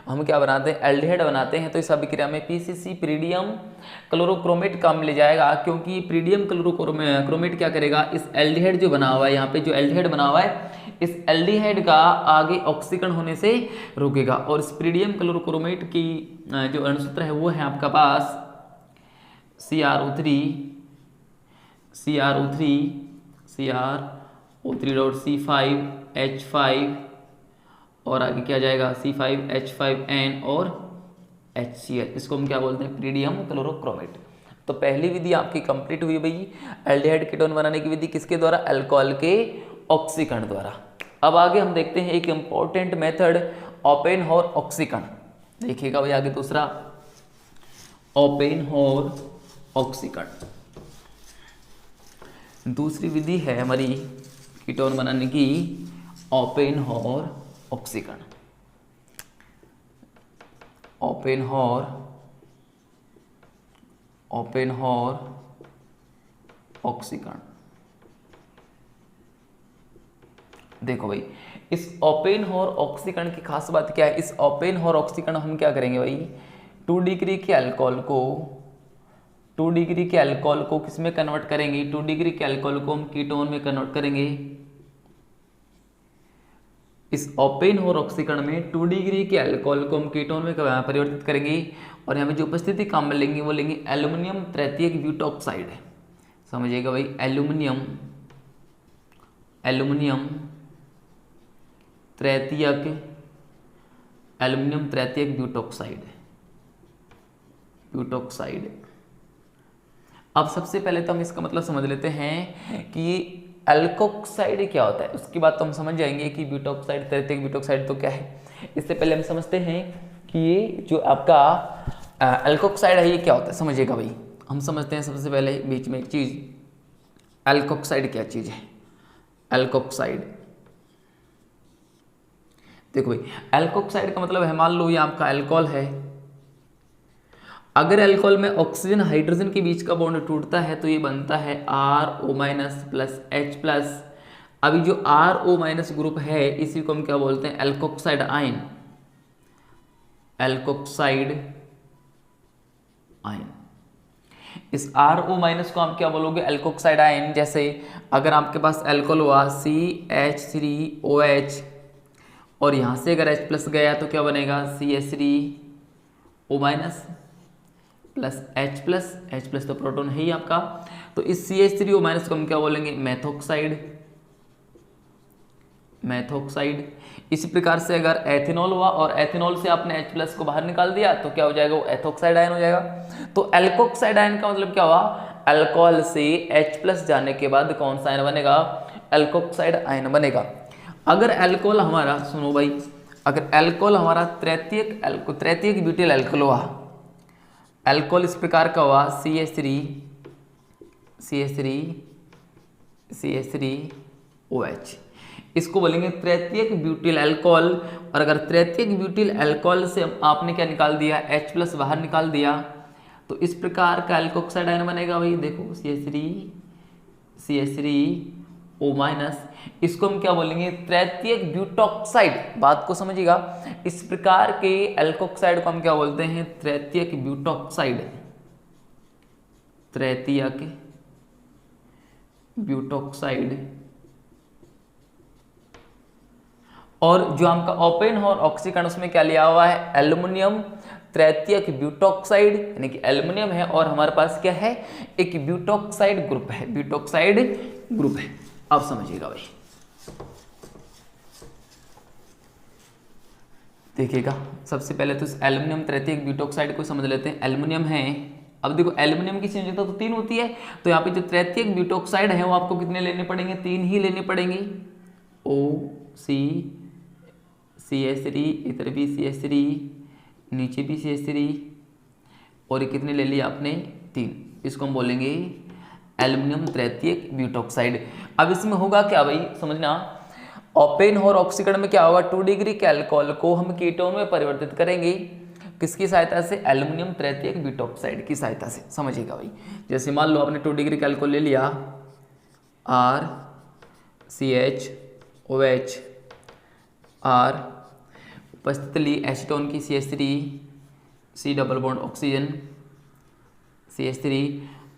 हम क्या बनाते हैं, एल्डिहाइड बनाते हैं, तो इस अभिक्रिया में PCC पिरिडियम क्लोरोक्रोमेट काम ले जाएगा, क्योंकि पिरिडियम क्लोरोक्रोमेट क्या करेगा, इस एल्डिहाइड जो बना हुआ है, यहाँ पे जो एल्डिहाइड बना हुआ है, इस एल्डिहाइड का आगे ऑक्सीकरण होने से रोकेगा। और इस पिरिडियम क्लोरोक्रोमेट की जो अणुसूत्र है वो है आपका पास CrO3.C5H5 और आगे क्या जाएगा C5H5N और HCl, इसको हम क्या बोलते हैं, पिरिडियम क्लोरोक्रोमेट। तो पहली विधि आपकी कंप्लीट हुई भाई, एल्डिहाइड कीटोन बनाने की विधि किसके द्वारा, अल्कोहल के ऑक्सीकरण द्वारा। अब आगे हम देखते हैं एक इंपॉर्टेंट मेथड ओपेनहॉर ऑक्सीकरण। देखिएगा भाई आगे दूसरा ओपेनहॉर ऑक्सीकरण, दूसरी विधि है हमारी कीटोन बनाने की ओपेनहॉर ऑक्सीकरण। ओपेनहॉर ऑक्सीकरण, देखो भाई इस ओपेनहॉर ऑक्सीकरण की खास बात क्या है, इस ओपेनहॉर ऑक्सीकरण हम क्या करेंगे भाई, 2 डिग्री के अल्कोहल को किस में कन्वर्ट करेंगे, 2 डिग्री के अल्कोहल को हम कीटोन में कन्वर्ट करेंगे। इस ओपेनहॉर ऑक्सीकरण में 2 डिग्री के अल्कोहल को हम कीटोन में परिवर्तित करेंगे, और यहाँ में जो उपस्थिति काम में लेंगे वो लेंगे एल्यूमिनियम तृतीयक ब्यूटॉक्साइड है, समझिएगा भाई, एल्यूमिनियम तृतीयक ब्यूटॉक्साइड। अब सबसे पहले तो हम इसका मतलब समझ लेते हैं कि एल्कोक्साइड क्या होता है, उसके बाद तो हम समझ जाएंगे कि ब्यूटोक्साइड, तृतीयक ब्यूटोक्साइड तो क्या है। इससे पहले हम समझते हैं कि ये जो आपका एल्कोक्साइड है ये क्या होता है, समझिएगा भाई। हम समझते हैं सबसे पहले बीच में एक चीज़, एल्कोक्साइड क्या चीज़ है। एल्कोक्साइड देखो भाई, एल्कोक्साइड का मतलब है, मान लो ये आपका अल्कोहल है। अगर अल्कोहल में ऑक्सीजन हाइड्रोजन के बीच का बॉन्ड टूटता है तो ये बनता है RO- प्लस H+। अभी जो RO- ग्रुप है इसी को हम क्या बोलते हैं, एल्कोक्साइड आयन। एल्कोक्साइड आयन, इस RO- को आप क्या बोलोगे, एल्कोक्साइड आयन। जैसे अगर आपके पास अल्कोहल हुआ CH3OH और यहाँ से अगर H+ गया तो क्या बनेगा, CH3O- प्लस H+ तो प्रोटॉन है ही आपका। तो इस CH3O- को हम क्या बोलेंगे, मेथोक्साइड। मेथोक्साइड। इसी प्रकार से अगर एथेनॉल हुआ और एथेनॉल से आपने H+ को बाहर निकाल दिया तो क्या हो जाएगा, वो एथोक्साइड आयन हो जाएगा। तो एल्कोक्साइड आयन का मतलब क्या हुआ, अल्कोहल से H+ जाने के बाद कौन सा आयन बनेगा, एल्कोक्साइड आयन बनेगा। अगर अल्कोहल हमारा, सुनो भाई, अगर अल्कोहल हमारा तृतीयक ब्यूटिल अल्कोहल हुआ, अल्कोहल इस प्रकार का हुआ CH3OH, इसको बोलेंगे तृतीयक ब्यूटिल अल्कोहल। और अगर तृतीयक ब्यूटिल अल्कोहल से आपने क्या निकाल दिया, H+ बाहर निकाल दिया तो इस प्रकार का एल्कोक्साइड आयन बनेगा भाई। देखो CH3O-, इसको हम क्या बोलेंगे, तृतीयक ब्यूटॉक्साइड। बात को समझिएगा, इस प्रकार के एल्कोक्साइड को हम क्या बोलते हैं, तृतीयक ब्यूटॉक्साइड। तृतीयक ब्यूटॉक्साइड। और जो आपका ओपेन और ऑक्सीकरण उसमें क्या लिया हुआ है, एल्युमिनियम तृतीयक ब्यूटॉक्साइड, यानी कि एल्युमिनियम है और हमारे पास क्या है, एक ब्यूटॉक्साइड ग्रुप है, ब्यूटॉक्साइड ग्रुप है। अब समझिएगा भाई, देखिएगा सबसे पहले तो इस एल्युमिनियम तृतीयक ब्यूटॉक्साइड को समझ लेते हैं। एल्युमिनियम है, अब देखो एल्युमिनियम की संयोजकता तो 3 होती है, तो यहाँ पे जो तृतीयक ब्यूटॉक्साइड है वो आपको कितने लेने पड़ेंगे, 3 ही लेने पड़ेंगे। CH3, इधर भी CH3, नीचे भी CH3, और ये कितने ले लिए आपने, 3। इसको हम बोलेंगे एल्युमिनियम तृतीयक ब्यूटॉक्साइड। अब इसमें होगा क्या भाई, समझना, ओपेन और ऑक्सीकरण में क्या होगा, 2 डिग्री के अल्कोहल को हम कीटोन में परिवर्तित करेंगे, किसकी सहायता से, एल्युमिनियम तृतीयक ब्यूटॉक्साइड की सहायता से। समझिएगा भाई, जैसे मान लो आपने 2 डिग्री का अल्कोहल ले लिया, RCHOH, R उपस्थित ली एसीटोन की CH3, C double bond oxygen CH3,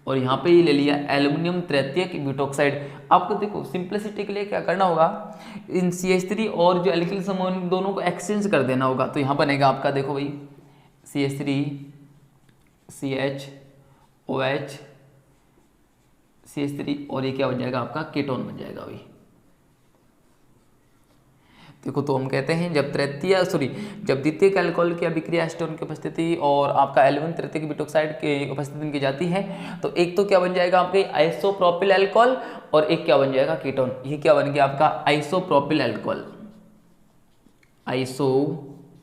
और यहाँ पे ये ले लिया एल्युमिनियम तृतीयक ब्यूटॉक्साइड। आपको देखो सिंप्लिसिटी के लिए क्या करना होगा, इन CH3 और जो एल्किल समूह दोनों को एक्सचेंज कर देना होगा। तो यहाँ बनेगा आपका, देखो भाई, CH3 CHOH CH3, और ये क्या बन जाएगा आपका, कीटोन बन जाएगा भाई। देखो तो हम कहते हैं जब द्वितीयक अल्कोहल की अभिक्रिया एसीटोन की उपस्थिति और आपका एल्युमिनियम तृतीयक ब्यूटॉक्साइड की उपस्थिति में की जाती है तो एक तो क्या बन जाएगा आपके आइसोप्रोपिल अल्कोहल और एक क्या बन जाएगा, कीटोन। ये क्या बन गया आपका, आइसोप्रोपिल अल्कोहल। आइसोप्रोपिल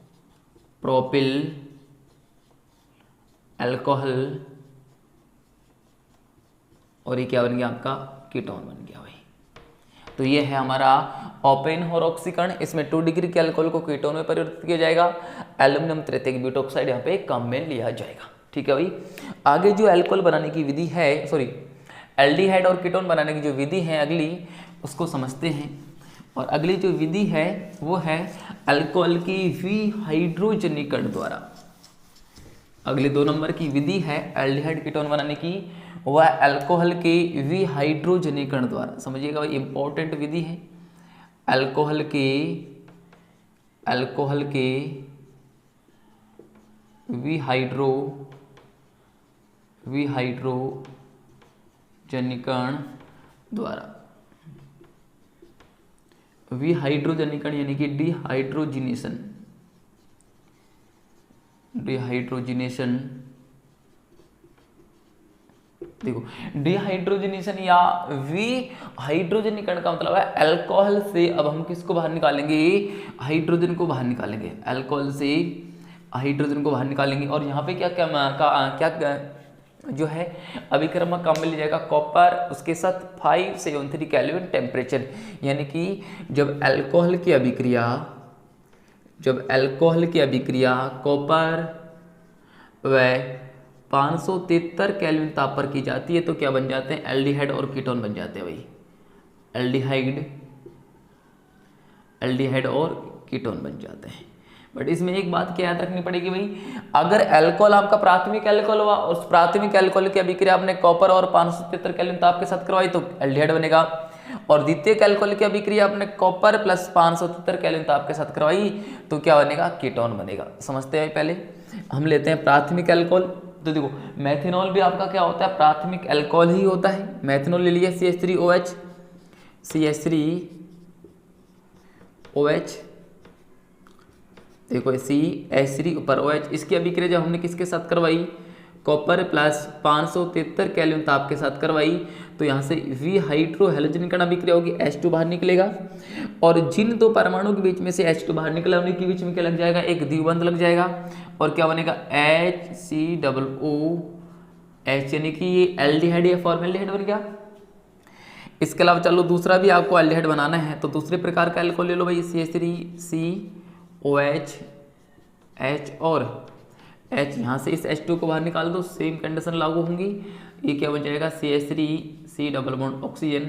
अल्कोहल, और ये क्या बन गया आपका, कीटोन बन गया भाई। तो ये है हमारा ओपेन और ऑक्सीकरण। इसमें 2 डिग्री के अल्कोहल को कीटोन में परिवर्तित किया जाएगा, एल्युमिनियम तृतीयक ब्यूटॉक्साइड यहाँ पे काम में लिया जाएगा। ठीक है भाई। आगे जो अल्कोहल बनाने की विधि है, एल्डिहाइड और कीटोन बनाने की जो विधि है अगली, उसको समझते हैं। और अगली जो विधि है वो है अल्कोहल की विहाइड्रोजनीकरण द्वारा। अगले 2 नंबर की विधि है एल्डिहाइड कीटोन बनाने की, वह अल्कोहल के विहाइड्रोजनीकरण द्वारा। समझिएगा भाई, इंपॉर्टेंट विधि है। अल्कोहल के विहाइड्रोजनीकरण द्वारा। विहाइड्रोजनीकरण यानी कि डिहाइड्रोजिनेशन देखो डिहाइड्रोजनेशन या विहाइड्रोजनीकरण का मतलब है अल्कोहल से अब हम किसको बाहर निकालेंगे, हाइड्रोजन को बाहर निकालेंगे, अल्कोहल से हाइड्रोजन को बाहर निकालेंगे। और यहाँ पे क्या क्या जो है अभिक्रमक काम मिल जाएगा कॉपर, उसके साथ 573 केल्विन टेम्परेचर, यानी कि जब अल्कोहल की अभिक्रिया कॉपर व 573 केल्विन ताप पर की जाती है तो क्या बन जाते हैं, एल्डिहाइड और कीटोन बन जाते हैं भाई, एल्डिहाइड और कीटोन बन जाते हैं। बट इसमें एक बात क्या याद रखनी पड़ेगी भाई, अगर अल्कोहल आपका प्राथमिक अल्कोहल हुआ, उस प्राथमिक अल्कोहल की अभिक्रिया आपने कॉपर और 573 केल्विन ताप के साथ करवाई तो एल्डिहाइड बनेगा, और द्वितीयक अल्कोहल की अभिक्रिया आपने कॉपर प्लस 573 केल्विन ताप के साथ करवाई तो क्या बनेगा, कीटोन बनेगा। समझते हैं, पहले हम लेते हैं प्राथमिक अल्कोहल। तो देखो मेथनॉल भी आपका क्या होता है, प्राथमिक अल्कोहल ही होता है। मेथनॉल ले लिया CH3OH, देखो CH3 ऊपर OH, इसकी अभिक्रिया जब हमने किसके साथ करवाई, कॉपर प्लस 573 केल्विन ताप के साथ करवाई तो यहाँ से विहाइड्रोहैलोजनीकरण अभिक्रिया होगी, H2 बाहर निकलेगा, और जिन दो परमाणु के बीच में से H2 बाहर निकला उन्हीं के बीच में क्या लग जाएगा, एक द्विबंध लग जाएगा, और क्या बनेगा HCOOH, यानी कि ये एल्डिहाइड या फॉर्मेल्डिहाइड बन गया। इसके अलावा चलो दूसरा भी आपको एल्डिहाइड बनाना है तो दूसरे प्रकार का अल्कोहल ले लो भाई, CH3COH, H और H, यहाँ से इस H2 को बाहर निकाल दो, सेम कंडीशन लागू होंगी, ये क्या बन जाएगा CH3C double bond oxygen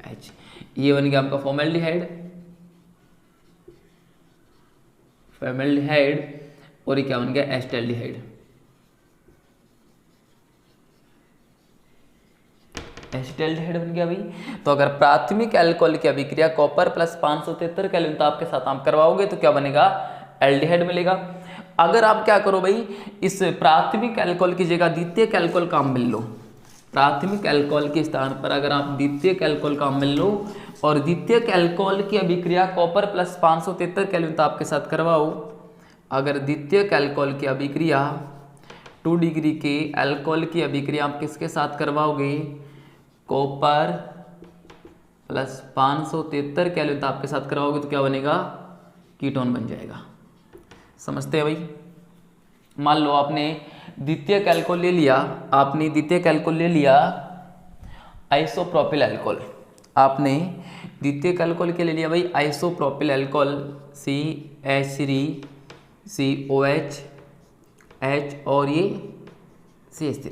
H, ये बन गया आपका फॉर्मेल्डिहाइड, और ये क्या बन गया एस्टेल्डिहाइड, एस्टेल्डिहाइड बन गया भाई। तो अगर प्राथमिक अल्कोहल की अभिक्रिया कॉपर प्लस 573 केल्विन ताप के साथ आप करवाओगे तो क्या बनेगा, एल्डिहाइड मिलेगा। अगर आप क्या करो भाई, इस प्राथमिक अल्कोहल की जगह द्वितीयक अल्कोहल का मिल लो, प्राथमिक अल्कोहल के स्थान पर अगर आप द्वितीयक अल्कोहल का मिल लो और द्वितीयक अल्कोहल की अभिक्रिया कॉपर प्लस 573 केल्विन ताप के साथ करवाओ, अगर द्वितीयक अल्कोहल की अभिक्रिया 2 डिग्री के अल्कोहल की अभिक्रिया आप किसके साथ करवाओगे, कॉपर प्लस 573 केल्विन ताप के साथ करवाओगे तो क्या बनेगा, कीटोन बन जाएगा। समझते हैं भाई। मान लो आपने द्वितीयक अल्कोहल ले लिया, आइसोप्रोपिल अल्कोहल, आपने द्वितीयक अल्कोहल के ले लिया भाई आइसोप्रोपिल अल्कोहल CH3COH H और ये CH3।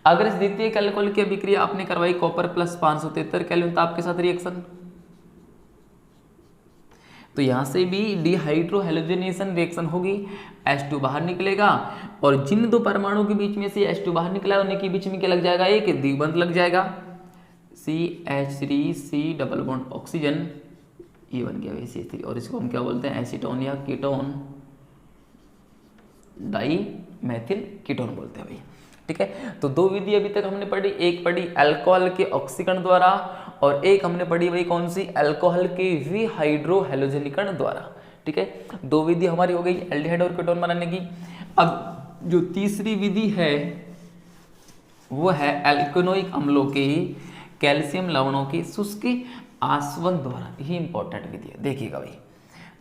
अगर इस द्वितीयक अल्कोहल की अभिक्रिया आपने करवाई कॉपर प्लस 573 केल्विन ताप के साथ रिएक्शन, तो यहाँ से भी डिहाइड्रोहैलोजनेशन रिएक्शन होगी, H2 बाहर निकलेगा, और जिन दो परमाणु के बीच में से H2 बाहर निकला उन्हीं के बीच में क्या लग जाएगा, एक द्विबंध लग जाएगा, CH3C डबल बॉन्ड ऑक्सीजन, ये बन गया CH3, और इसको हम क्या बोलते हैं, एसीटोन या कीटोन, डाई मैथिल कीटोन बोलते हैं भाई। ठीक है, तो दो विधि अभी तक हमने पढ़ी, एक पढ़ी अल्कोहल के ऑक्सीकरण द्वारा और एक हमने पढ़ी भाई कौन सी, अल्कोहल के विहाइड्रोहैलोजनीकरण द्वारा। ठीक है, दो विधि हमारी हो गई एल्डिहाइड और कीटोन बनाने की। अब जो तीसरी विधि है वो है एल्केनोइक अम्लों के कैल्शियम लवणों के शुष्क आसवन द्वारा, ये इंपॉर्टेंट विधि है, देखिएगा भाई।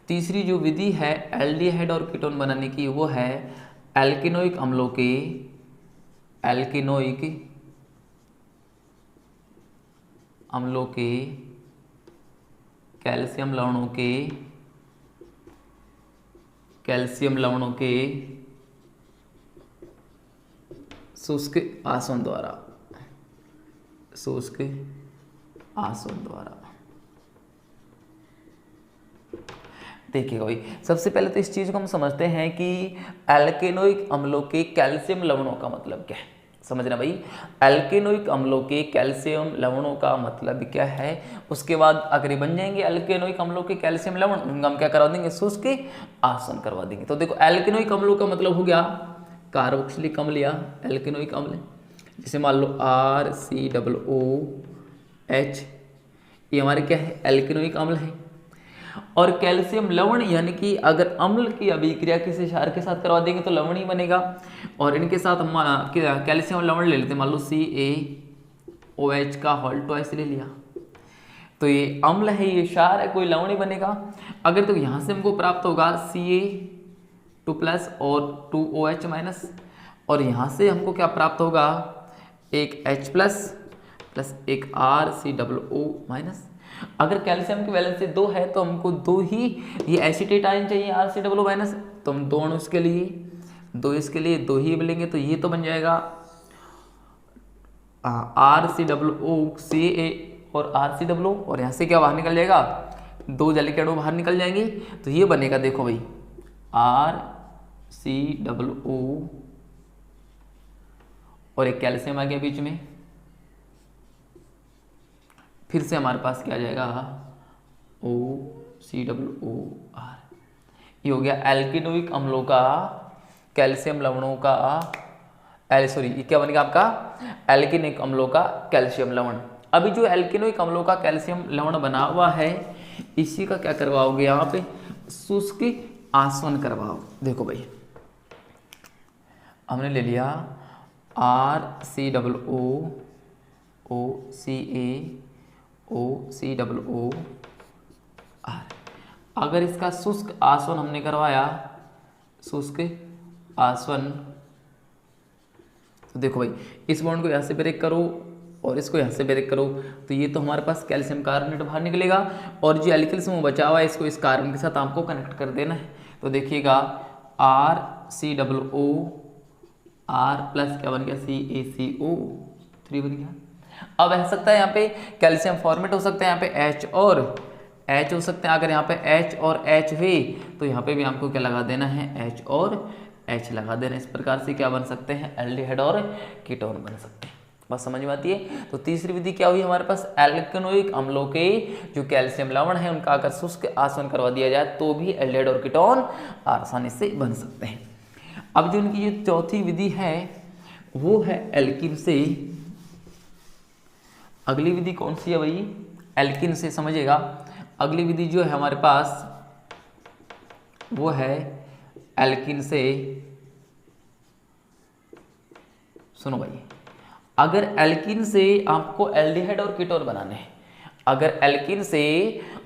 तीसरी जो विधि है एल्डिहाइड और कीटोन बनाने की वो है एल्केनोइक अम्लों के कैल्शियम लवणों के शुष्क आसवन द्वारा, देखिएगा भाई। सबसे पहले तो इस चीज को हम समझते हैं कि एल्केनोइक अम्लों के कैल्शियम लवणों का मतलब क्या है, समझना भाई। एल्केनोइक अम्लों के कैल्शियम लवणों का मतलब क्या है, उसके बाद अगर ये बन जाएंगे एल्केनोइक अम्लों के कैल्शियम लवण, उनका हम क्या करवा देंगे, शुष्क आसवन करवा देंगे। तो देखो एल्केनोइक अम्लों का मतलब हो गया कार्बोक्सिलिक अम्ल या एल्केनोइक अम्ल, जैसे मान लो RCOOH, ये हमारे क्या है, एल्केनोइक अम्ल है। और कैल्शियम लवण यानी कि अगर अम्ल की अभिक्रिया किसी क्षार के साथ करवा देंगे तो लवण ही बनेगा, और इनके साथ हम कैल्शियम लवण ले लेते हैं, मान लो CaCO3 OH का होल ट्वाइस ले लिया, तो ये अम्ल है, ये क्षार है, कोई लवण ही बनेगा। अगर तो यहाँ से हमको प्राप्त होगा Ca2+ और 2OH-, और यहाँ से हमको क्या प्राप्त होगा, एक H+ प्लस एक RCOO-। अगर कैल्शियम की वैलेंसी 2 है तो हमको 2 ही ये एसीटेट आयन चाहिए RCOO-, तो हम 2 अणु इसके लिए, 2 इसके लिए 2 ही मिलेंगे, तो ये तो बन जाएगा RCOO और RCOO, और यहाँ से क्या बाहर निकल जाएगा, 2 जल के अणु बाहर निकल जाएंगे, तो ये बनेगा, देखो भाई RCOO और एक कैल्शियम आ गया बीच में, फिर से हमारे पास क्या आ जाएगा OCOOR। ये हो गया एल्किनोइक अम्लों का कैल्शियम लवणों का सॉरी ये क्या बनेगा आपका, एल्किनिक अम्लों का कैल्शियम लवण। अभी जो एल्किनोइक अम्लों का कैल्शियम लवण बना हुआ है, इसी का क्या करवाओगे, यहाँ पे शुष्क आसवन करवाओ। देखो भाई हमने ले लिया RCOOCAOCOOR। अगर इसका शुष्क आसवन हमने करवाया, शुष्क आसवन, तो देखो भाई इस बॉन्ड को यहाँ से ब्रेक करो और इसको यहाँ से ब्रेक करो, तो ये तो हमारे पास कैल्शियम कार्बोनेट बाहर निकलेगा, और जो एल्किल समूह बचा हुआ है इसको इस कार्बन के साथ आपको कनेक्ट कर देना है। तो देखिएगा RCOOR प्लस क्या बन गया, CaCO3 बन गया। अब हो सकता है यहाँ पे कैल्शियम फॉर्मेट हो सकता है, यहाँ पे H और H हो सकते हैं। अगर यहाँ पे H और H है तो यहाँ पे भी हमको क्या लगा देना है, H और H लगा देना। इस प्रकार से क्या बन सकते हैं, एल्डिहाइड और कीटोन बन सकते हैं। बस समझ में आती है। तो तीसरी विधि क्या हुई हमारे पास, एल्केनोइक अम्लों के जो कैल्शियम लवण है उनका अगर शुष्क आसवन करवा दिया जाए तो भी एल्डिहाइड और कीटोन आसानी से बन सकते हैं। अब जो उनकी जो चौथी विधि है वो है एल्किन से। अगली विधि कौन सी है भाई, एल्किन से समझिएगा। अगली विधि जो है हमारे पास वो है एल्किन से। सुनो भाई, अगर एल्किन से आपको एल्डिहाइड और कीटोन बनाने हैं, अगर एल्किन से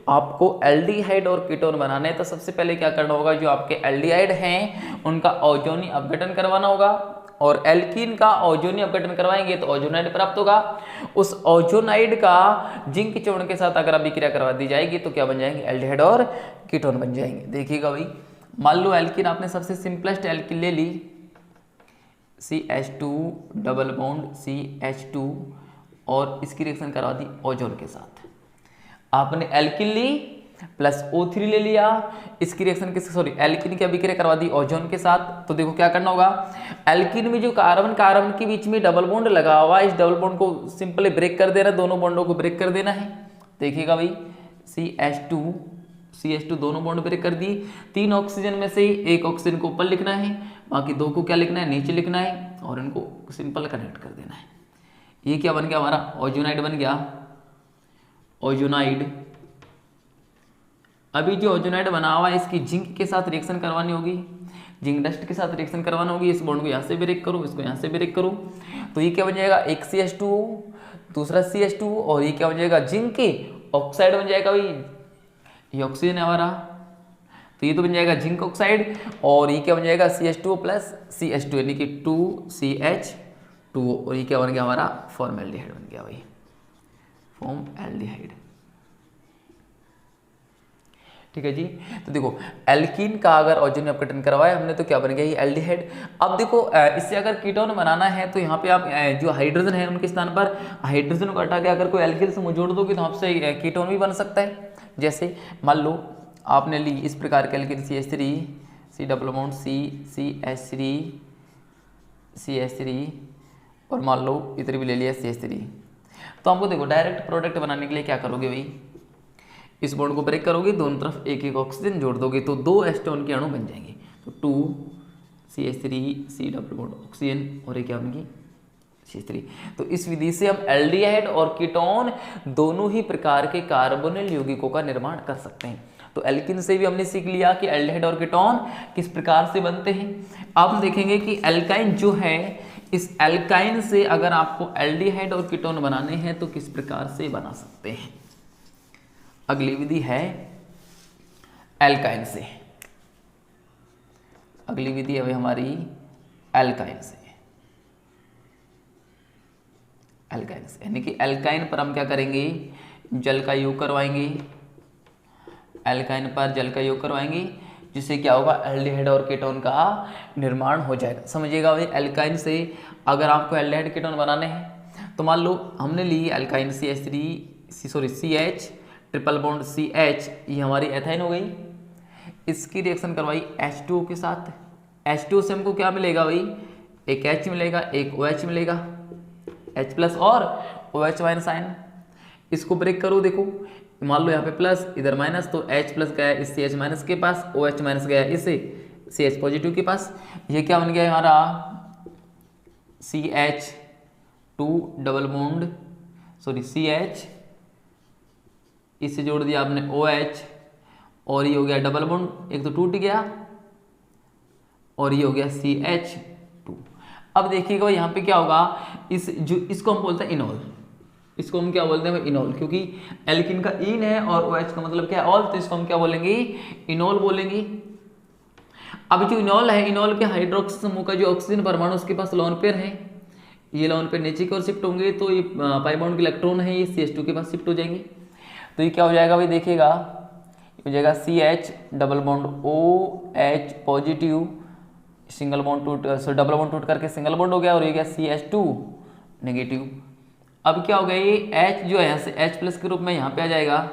आपको एल्डिहाइड और कीटोन बनाने हैं तो सबसे पहले क्या करना होगा, जो आपके एल्डिहाइड हैं उनका ओजोनी अपघटन करवाना होगा, और एल्कीन का ओजोनी अपघटन करवाएंगे तो ओजोनाइड प्राप्त होगा। उस ओजोनाइड का जिंक चूर्ण के साथ अगर अभिक्रिया करवा दी जाएगी तो क्या बन जाएंगे, एल्डिहाइड और कीटोन बन जाएंगे। देखिएगा भाई, मान लो एल्कीन आपने सबसे सिंपलेस्ट एल्कीन ले ली, CH2 डबल बॉन्ड CH2 और इसकी रिएक्शन करवा दी ओजोन के साथ। आपने एल्कीन ली प्लस O3 ले लिया, इसकी रिएक्शन किसके, सॉरी एल्कीन की अभिक्रिया करवा दी ओजोन के साथ। तो देखो क्या करना होगा, एल्कीन में जो कार्बन कार्बन के बीच में डबल बॉन्ड लगा हुआ है, इस डबल बॉन्ड को सिंपली ब्रेक कर देना, दोनों बॉन्डों को ब्रेक कर देना है। देखिएगा भाई CH2 दोनों बॉन्ड ब्रेक कर दिए। 3 ऑक्सीजन में से एक ऑक्सीजन को ऊपर लिखना है, बाकी 2 को क्या लिखना है, नीचे लिखना है, और इनको सिंपल कनेक्ट कर देना है। ये क्या बन गया हमारा, ओजोनाइड बन गया, ओजोनाइड। अभी जो ओजोनाइड बना हुआ है इसकी जिंक के साथ रिएक्शन करवानी होगी, जिंक डस्ट के साथ रिएक्शन करवाना होगी। इस बॉन्ड को यहाँ से ब्रेक करो, इसको यहाँ से ब्रेक करो, तो ये क्या बन जाएगा, एक CH2 दूसरा CH2, और ये क्या बन जाएगा, जिंक ऑक्साइड बन जाएगा भाई। ये ऑक्सीजन है हमारा, तो ये तो बन जाएगा जिंक ऑक्साइड, और ये क्या बन जाएगा CH2 प्लस CH2 यानी कि 2CH2, और ये क्या बन गया हमारा, फॉर्मल्डिहाइड बन गया भाई, फॉर्मल्डिहाइड। ठीक है जी। तो देखो एल्कीन का अगर ओजोन अपघटन करवाया हमने तो क्या बन गया, ये एल्डिहाइड। अब देखो इससे अगर कीटोन बनाना है तो यहाँ पे आप जो हाइड्रोजन है उनके स्थान पर हाइड्रोजन को हटा के अगर कोई एल्किल समूह जोड़ दोगे तो आपसे कीटोन भी बन सकता है। जैसे मान लो आपने ली इस प्रकार के alkene CH3 C double bond CH3 और मान लो इधर भी ले लिया CH3। तो हमको देखो डायरेक्ट प्रोडक्ट बनाने के लिए क्या करोगे भाई, इस बॉन्ड को ब्रेक करोगे, दोनों तरफ एक एक ऑक्सीजन जोड़ दोगे तो 2 एस्टोन के अणु बन जाएंगे। तो 2CH3 C double bond oxygen और एक क्या बनेगी CH3। तो इस विधि से हम एल्डिहाइड और कीटोन दोनों ही प्रकार के कार्बोनिल यौगिकों का निर्माण कर सकते हैं। तो एल्किन से भी हमने सीख लिया कि एल्डिहाइड और कीटोन किस प्रकार से बनते हैं। अब हम देखेंगे कि एल्काइन जो है इस एल्काइन से अगर आपको एल्डिहाइड और कीटोन बनाने हैं तो किस प्रकार से बना सकते हैं। अगली विधि है एल्काइन से। अगली विधि है भाई हमारी एल्काइन से। एल्काइन से यानी कि एल्काइन पर हम क्या करेंगे, जल का योग करवाएंगे। एल्काइन पर जल का योग करवाएंगे जिससे क्या होगा, एल्डिहाइड और कीटोन का निर्माण हो जाएगा। समझिएगा भाई, एल्काइन से अगर आपको एल्डिहाइड कीटोन बनाने हैं तो मान लो हमने ली alkyne CH triple bond CH, ये हमारी एथाइन हो गई। इसकी रिएक्शन करवाई H2O के साथ। H2O से हमको क्या मिलेगा भाई, एक H मिलेगा, एक OH मिलेगा, H प्लस और OH माइनस आयन। इसको ब्रेक करो, देखो मान लो यहाँ पे प्लस इधर माइनस, तो H प्लस गया इस CH माइनस के पास, OH माइनस गया इससे CH पॉजिटिव के पास। ये क्या बन गया हमारा CH2 डबल बॉन्ड CH, इससे जोड़ दिया आपने OH और ये हो गया डबल बॉन्ड, एक तो टूट गया और ये हो गया CH2। अब देखिएगा यहाँ पे क्या होगा, इसको हम बोलते हैं इनोल। इसको हम क्या बोलते हैं भाई, इनोल, क्योंकि एल्किन का इन है और OH का मतलब क्या है, ऑल, तो इसको हम क्या बोलेंगे, इनोल बोलेंगे। अब जो इनोल है, इनोल के हाइड्रोक्सी समूह का जो ऑक्सीजन परमाणु उसके पास लोन पेयर है, ये लोन पेयर नीचे की ओर शिफ्ट होंगे, तो ये पाई बॉन्ड के इलेक्ट्रॉन है ये CH2 के पास शिफ्ट हो जाएंगे। तो ये क्या हो जाएगा भाई, देखिएगा हो जाएगा CH double bond OH positive, single bond टूट डबल बॉन्ड टूट करके सिंगल बॉन्ड हो गया और ये गया CH2 नेगेटिव। अब क्या हो गया, ये H जो है यहाँ से H प्लस के रूप में यहाँ पे आ जाएगा,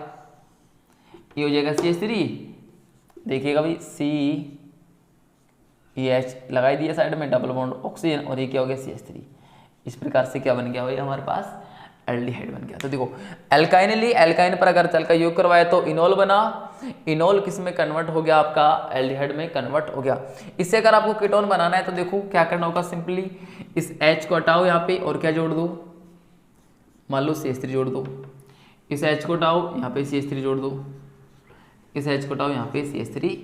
ये हो जाएगा CH3। देखिएगा भाई CH लगाई दिया साइड में, डबल बॉन्ड ऑक्सीजन, और ये क्या हो गया CH3। इस प्रकार से क्या बन गया भाई, हमारे पास एल्डिहाइड बन गया। तो देखो एल्काइन ली, एल्काइन पर अगर जल का योग करवाया तो इनोल बना, इनोल किस में कन्वर्ट हो गया, आपका एल्डिहाइड में कन्वर्ट हो गया। इससे अगर आपको कीटोन बनाना है तो देखो क्या करना होगा, सिंपली इस H को हटाओ यहाँ पे और क्या जोड़ दो, मान लो CH3 जोड़ दो, इस H को हटाओ यहाँ पे CH3 जोड़ दो, इस H को हटाओ यहाँ पे CH3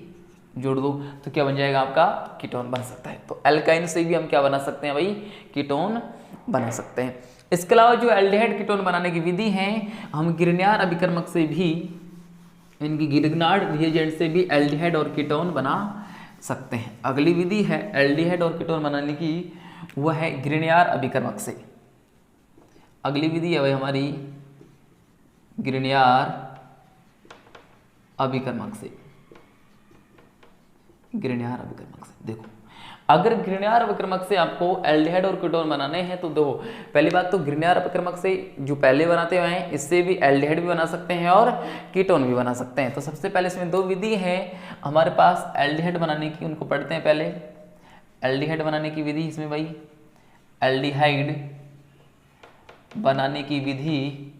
जोड़ दो, तो क्या बन जाएगा, आपका कीटोन बन सकता है। तो एल्काइन से भी हम क्या बना सकते हैं भाई, कीटोन बना सकते हैं। इसके अलावा जो एल्डिहाइड कीटोन बनाने की विधि है, हम गिरनियार अभिकर्मक से भी, इनकी गिरनार्ड रिएजेंट से भी एल्डिहाइड और कीटोन बना सकते हैं। अगली विधि है एल्डिहाइड और कीटोन बनाने की, वह है गिरनियार अभिकर्मक से। अगली विधि है भाई हमारी गिरनियार अभिकर्मक से। गिरनियार अभिकर्मक से देखो, अगर गिरनियार अभिकर्मक से आपको एल्डिहाइड और कीटोन बनाने हैं तो देखो, पहली बात तो गिरनियार अभिकर्मक से जो पहले बनाते हुए हैं, इससे भी एल्डिहाइड भी बना सकते हैं और कीटोन भी बना सकते हैं। तो सबसे पहले इसमें दो विधि है हमारे पास एल्डिहाइड बनाने की, उनको पढ़ते हैं पहले। एल्डिहाइड बनाने की विधि इसमें भाई, एल्डिहाइड बनाने की विधि,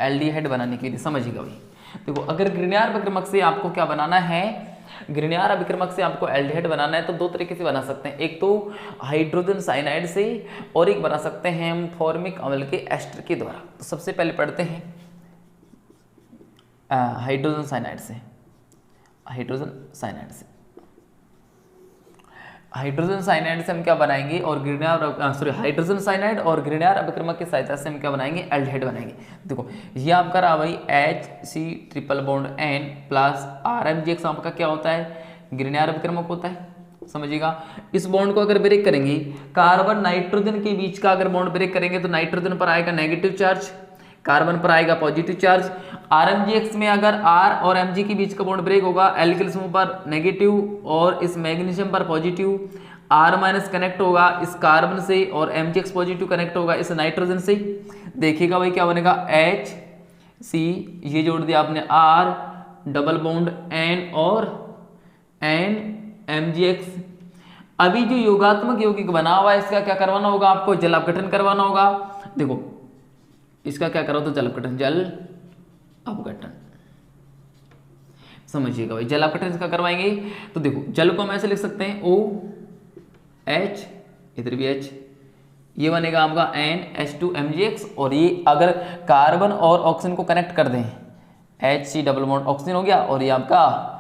एल्डिहाइड बनाने की विधि समझिएगा भाई। देखो अगर गिरनियार अभिकर्मक से आपको क्या बनाना है, गिरनियार अभिकर्मक से आपको एल्डिहाइड बनाना है तो दो तरीके से बना सकते हैं, एक तो हाइड्रोजन साइनाइड से और एक बना सकते हैं हम फॉर्मिक अम्ल के एस्टर के द्वारा। तो सबसे पहले पढ़ते हैं हाइड्रोजन साइनाइड से। हाइड्रोजन साइनाइड से, हाइड्रोजन साइनाइड से हम क्या बनाएंगे, और गिरनियार हाइड्रोजन साइनाइड और गिरनियार अभिकर्मक की सहायता से हम क्या बनाएंगे, एल्डिहाइड बनाएंगे। देखो ये आपका रहा भाई HC triple bond N plus RMgx आपका क्या होता है, गिरनियार अभिकर्मक होता है, समझिएगा। इस बॉन्ड को अगर ब्रेक करेंगे, कार्बन नाइट्रोजन के बीच का अगर बॉन्ड ब्रेक करेंगे तो नाइट्रोजन पर आएगा नेगेटिव चार्ज, कार्बन पर आएगा पॉजिटिव चार्ज। RMgx में अगर R और Mg के बीच का बॉन्ड ब्रेक होगा, एल्किल समूह पर नेगेटिव और इस मैग्नीशियम पर पॉजिटिव, R माइनस कनेक्ट होगा इस कार्बन से और MgX पॉजिटिव कनेक्ट होगा इस नाइट्रोजन से। देखिएगा भाई क्या बनेगा, HC, ये जोड़ दिया आपने R डबल बॉन्ड N और N MgX। अभी जो योगात्मक यौगिक बना हुआ है इसका क्या करवाना होगा, आपको जल अपघटन करवाना होगा। देखो इसका क्या करो तो जल अपघटन, जल अपघटन समझिएगा भाई, जल अपघटन इसका करवाएंगे। तो देखो जल को हम ऐसे लिख सकते हैं OH, इधर भी H, ये बनेगा आपका NH2MgX, और ये अगर कार्बन और ऑक्सीजन को कनेक्ट कर दें, HC डबल बॉन्ड ऑक्सीजन हो गया और ये आपका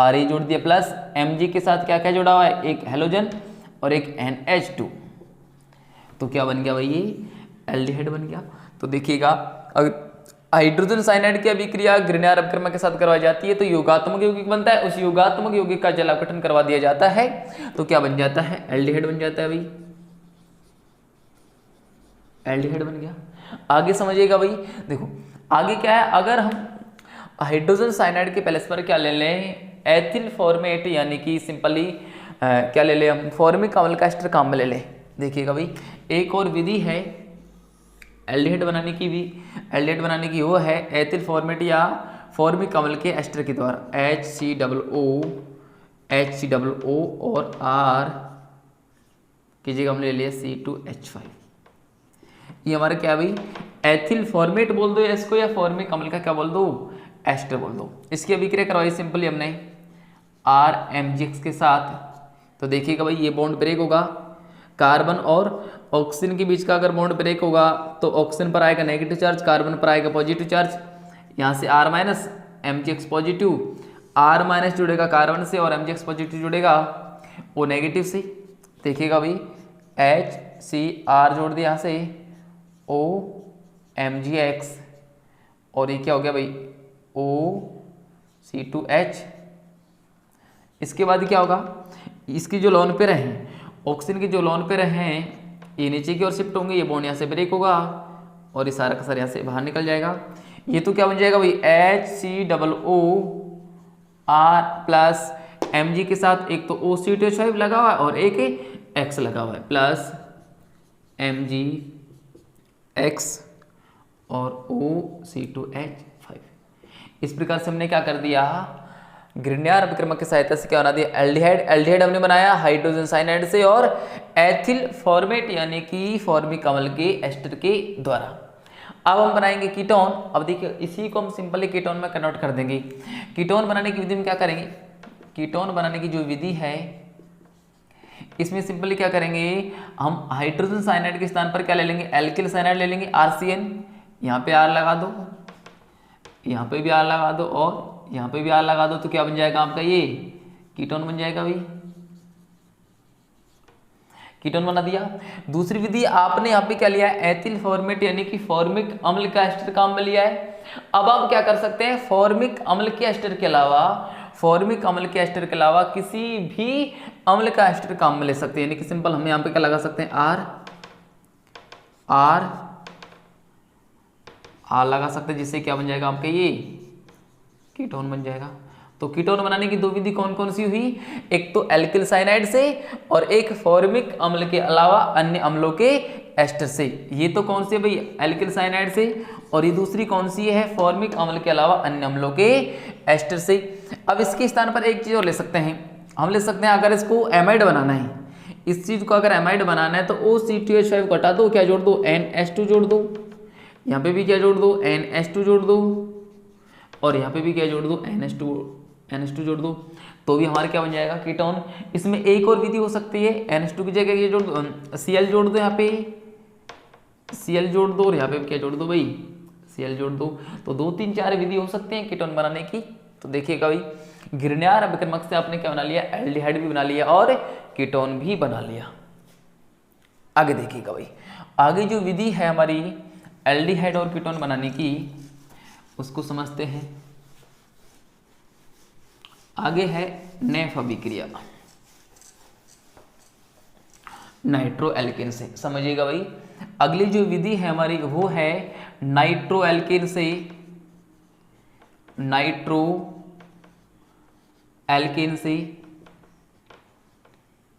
Re जोड़ दिया प्लस Mg के साथ क्या क्या जुड़ा हुआ है, एक हेलोजन और एक NH2, तो क्या बन गया भाई, ये एल्डिहाइड बन गया। तो देखिएगा अगर हाइड्रोजन साइनाइड की अभिक्रिया ग्रिग्नार अपक्रमक के साथ करवाई जाती है तो योगात्मक यौगिक बनता है, उस योगात्मक यौगिक का जल अपघटन करवा दिया जाता है तो क्या बन जाता है, एल्डिहाइड बन जाता है भाई, एल्डिहाइड बन गया। आगे समझिएगा भाई, देखो आगे क्या है, अगर हम हाइड्रोजन साइनाइड के पैलेस पर क्या ले लें, एथिल फॉर्मेट, यानी कि सिंपली क्या ले लें हम, फॉर्मिक अम्ल का एस्टर काम में ले लें। देखिएगा भाई एक और विधि है एल्डिहाइड बनाने की, भी एल्डिहाइड बनाने की वो है एथिल फॉर्मेट या फॉर्मिक अम्ल के एस्टर के द्वारा, HCOO और R की जगह हम ले लिया C2H5। ये हमारा क्या भाई, एथिल फॉर्मेट बोल दो या इसको, या फॉर्मिक अम्ल का क्या बोल दो, एस्टर बोल दो। इसकी अभिक्रिया करवाई सिंपली हमने RMgx के साथ। तो देखिएगा भाई ये बॉन्ड ब्रेक होगा, कार्बन और ऑक्सीजन के बीच का अगर बॉन्ड ब्रेक होगा तो ऑक्सीजन पर आएगा नेगेटिव चार्ज, कार्बन पर आएगा पॉजिटिव चार्ज, यहाँ से R minus Mgx positive, R minus जुड़ेगा कार्बन से और Mgx पॉजिटिव जुड़ेगा वो नेगेटिव से। देखिएगा भाई HCr जोड़ दिया यहाँ से OMgx और ये क्या हो गया भाई OC2H। इसके बाद क्या होगा, इसकी जो लोन पेयर हैं, ऑक्सीजन की जो लोन पेयर हैं ये नीचे की ओर शिफ्ट होंगे, ये बॉन्ड यहाँ से ब्रेक होगा और ये सारा का सारा यहाँ से बाहर निकल जाएगा। ये तो क्या बन जाएगा भाई HCOOR प्लस Mg के साथ एक तो OC2H5 लगा हुआ है और एक X लगा हुआ है, प्लस MgX और OC2H5। इस प्रकार से हमने क्या कर दिया, ग्रिग्नार अपक्रमक की सहायता से क्या बना दिया, एल्डिहाइड। एल्डिहाइड हमने बनाया हाइड्रोजन साइनाइड से और एथिल फॉर्मेट यानी कि फॉर्मिक अम्ल के एस्टर के द्वारा। अब हम बनाएंगे कीटोन। अब देखिए इसी को हम सिंपली कीटोन में कन्वर्ट कर देंगे। कीटोन बनाने की विधि में क्या करेंगे, कीटोन बनाने की जो विधि है इसमें सिंपली क्या करेंगे, हम हाइड्रोजन साइनाइड के स्थान पर क्या ले लेंगे, एल्किल साइनाइड ले लेंगे, RCN। यहाँ पे R लगा दो, यहाँ पे भी R लगा दो और यहाँ पे भी R लगा दो, तो क्या बन जाएगा आपका, ये कीटोन बन जाएगा भाई, कीटोन बना दिया। दूसरी विधि आपने यहाँ पे क्या लिया है, एथिल फॉर्मेट यानी कि फॉर्मिक अम्ल का एस्टर काम में लिया है। अब आप क्या कर सकते हैं, फॉर्मिक अम्ल के एस्टर के अलावा, फॉर्मिक अम्ल के एस्टर के अलावा किसी भी अम्ल का एस्टर काम में ले सकते हैं। यानी कि सिंपल हम यहाँ पे क्या लगा सकते हैं, R लगा सकते हैं, जिससे क्या बन जाएगा आपका, ये कीटोन बन जाएगा। तो कीटोन बनाने की दो विधि कौन कौन सी हुई, एक तो एल्किल साइनाइड से और एक फॉर्मिक अम्ल के अलावा अन्य अम्लों के एस्टर से। ये तो कौन सी है भाई, एल्किल साइनाइड से, और ये दूसरी कौन सी है, फॉर्मिक अम्ल के अलावा अन्य अम्लों के एस्टर से। अब इसके स्थान पर एक चीज और ले सकते हैं, हम ले सकते हैं अगर इसको एमाइड बनाना है, इस चीज को अगर एमाइड बनाना है तो OC2H5 घटा दो, क्या जोड़ दो, NH2 जोड़ दो, यहाँ पे भी क्या जोड़ दो, NH2 जोड़ दो, और यहाँ पे भी क्या जोड़ दो, NH2 जोड़ दो, तो भी हमारा क्या बन जाएगा, कीटोन। इसमें एक और विधि हो सकती है, NH2 की जगह ये जोड़ दो, Cl जोड़ दो, यहाँ पे Cl जोड़ दो और यहाँ पे क्या जोड़ दो भाई, Cl जोड़ दो। तो 2 3 4 विधि हो सकते हैं कीटोन बनाने की। तो देखिएगा भाई ग्रिग्नार अपक्रमक से आपने क्या बना लिया, एल्डिहाइड भी बना लिया और कीटोन भी बना लिया। आगे देखिएगा भाई, आगे जो विधि है हमारी एल्डिहाइड और कीटोन बनाने की, उसको समझते हैं। आगे है नेफ अभिक्रिया नाइट्रो एल्केन से, समझिएगा भाई। अगली जो विधि है हमारी वो है नाइट्रो एल्केन से, नाइट्रो एल्केन से।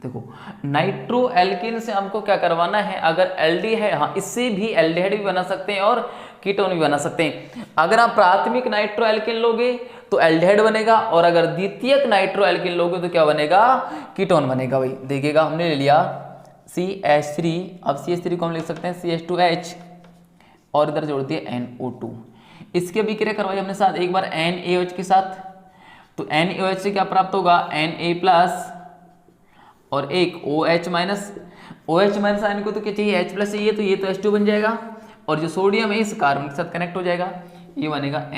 देखो नाइट्रो एल्केन से हमको क्या करवाना है, अगर एल्डिहाइड, हाँ इससे भी एल्डिहाइड भी बना सकते हैं और कीटोन भी बना सकते हैं। अगर आप प्राथमिक नाइट्रो एल्केन लोगे तो एल्डिहाइड बनेगा, और अगर द्वितीयक नाइट्रो एल्केन लोगे तो क्या बनेगा, कीटोन बनेगा भाई। देखिएगा हमने ले लिया CH3, अब CH3 को हम लिख सकते हैं CH2H और इधर जोड़ दिया NO2। इसकी अभिक्रिया करवाई हमने साथ एक बार NaOH के साथ, तो NaOH से क्या प्राप्त होगा, Na+ और एक OH माइनस। OH माइनस आने को तो क्या चाहिए, H+ चाहिए, तो ये तो H2 बन जाएगा, और जो सोडियम है इस कार्बन के साथ कनेक्ट हो जाएगा, ये बनेगा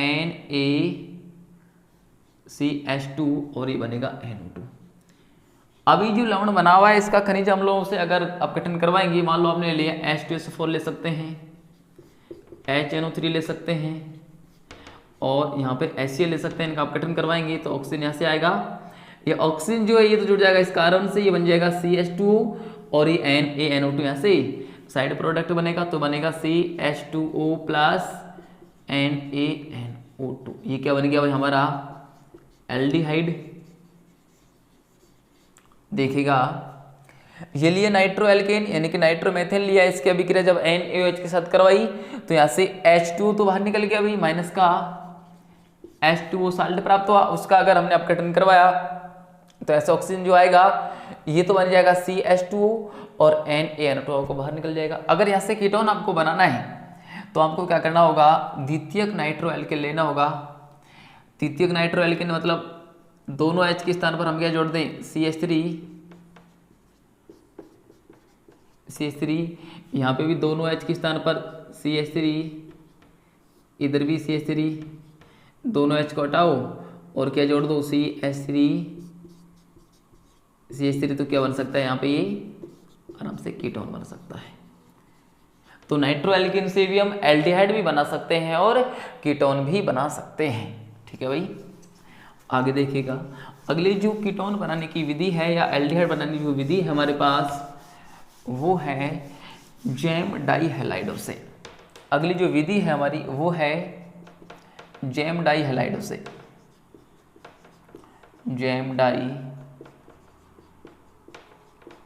NaCH2 और ये बनेगा NO2। अभी जो लवण बना हुआ है इसका खनिज अम्लों से अगर अपघटन करवाएंगे, मान लो आपने लिया H2SO4 ले सकते हैं, HNO3 ले सकते हैं और यहाँ पे HCl ले सकते हैं, इनका अपघटन करवाएंगे तो ऑक्सीजन यहाँ से आएगा। ये ऑक्सीजन जो है ये तो जुड़ जाएगा इस कार्बन से, ये बन जाएगा CH2O और ये NaNO2 यहाँ से साइड प्रोडक्ट बनेगा तो बनेगा CH2O प्लस NaNO2। ये क्या बन गया भाई हमारा एल्डिहाइड। देखिएगा ये लिए नाइट्रो एल्केन यानी कि नाइट्रोमेथेन लिया, इसकी अभिक्रिया जब NaOH के साथ करवाई तो यहाँ से H2 तो बाहर निकल गया भाई, माइनस का H2O साल्ट प्राप्त हुआ, उसका अगर हमने अपघटन करवाया तो ऐसा ऑक्सीजन जो आएगा ये तो बन जाएगा CH2O और NaNO2 को बाहर निकल जाएगा। अगर यहाँ से कीटोन आपको बनाना है तो आपको क्या करना होगा, द्वितीयक नाइट्रो एल्केन लेना होगा। द्वितीयक नाइट्रो एल्केन मतलब दोनों H के स्थान पर हम क्या जोड़ दें CH3, यहाँ पे भी दोनों H के स्थान पर CH3, इधर भी CH3, दोनों H को हटाओ और क्या जोड़ दो CH3 तो क्या बन सकता है यहाँ पे, ये आराम से कीटोन बन सकता है। तो नाइट्रो एल्केन से भी हम एल्डिहाइड भी बना सकते हैं और कीटोन भी बना सकते हैं। ठीक है भाई, आगे देखिएगा अगली जो कीटोन बनाने की विधि है या एल्डिहाइड बनाने की विधि है हमारे पास वो है जैम डाई हैलाइडों से। अगली जो विधि है हमारी वो है जैम डाई हैलाइडों से। जैम डाई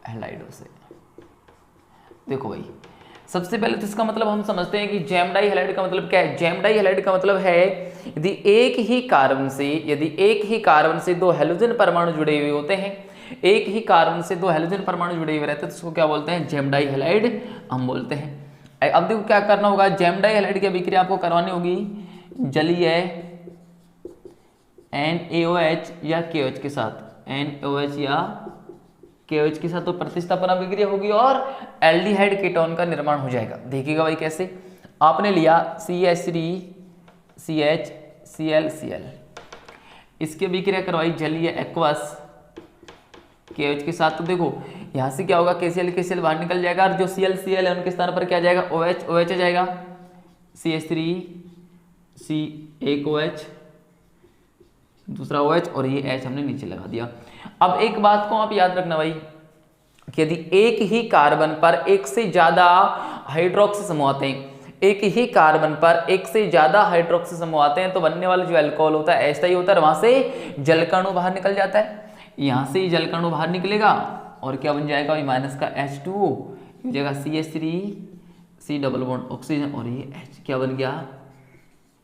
हैलाइडों से देखो भाई, सबसे पहले तो इसका मतलब हम समझते हैं कि जैम डाई हैलाइड का मतलब क्या है। जैम डाई हैलाइड का मतलब है यदि एक ही कार्बन से दो हैलोजन परमाणु जुड़े हुए होते हैं, एक ही कार्बन से दो हैलोजन परमाणु जुड़े हुए रहते हैं तो उसको क्या बोलते हैं, जैम डाई हैलाइड हम बोलते हैं। अब देखो क्या करना होगा, जैम डाई हैलाइड की अभिक्रिया आपको करवानी होगी जलीय NaOH या KOH के साथ, NaOH या KOH के साथ तो प्रतिस्थापन अभिक्रिया होगी और एल्डिहाइड कीटोन का निर्माण हो जाएगा। देखिएगा भाई कैसे, आपने लिया CH3CHClCl, इसकी अभिक्रिया करवाई जलीय एक्वस KOH के साथ, तो देखो यहाँ से क्या होगा, KCl बाहर निकल जाएगा और जो ClCl है उनके स्थान पर क्या जाएगा, OH आ जाएगा, CH3C एक OH दूसरा OH और ये H हमने नीचे लगा दिया। अब एक बात को आप याद रखना भाई कि यदि एक ही कार्बन पर एक से ज्यादा हाइड्रोक्सी समूह आते हैं, एक ही कार्बन पर एक से ज्यादा हाइड्रोक्सी समूह आते हैं तो बनने वाला जो अल्कोहल होता है ऐसा ही होता है, वहां से जलकणु बाहर निकल जाता है। यहाँ से ही जलकणु बाहर निकलेगा और क्या बन जाएगा, माइनस का H2O हो जाएगा CH3C डबल बॉन्ड ऑक्सीजन और ये H क्या बन गया,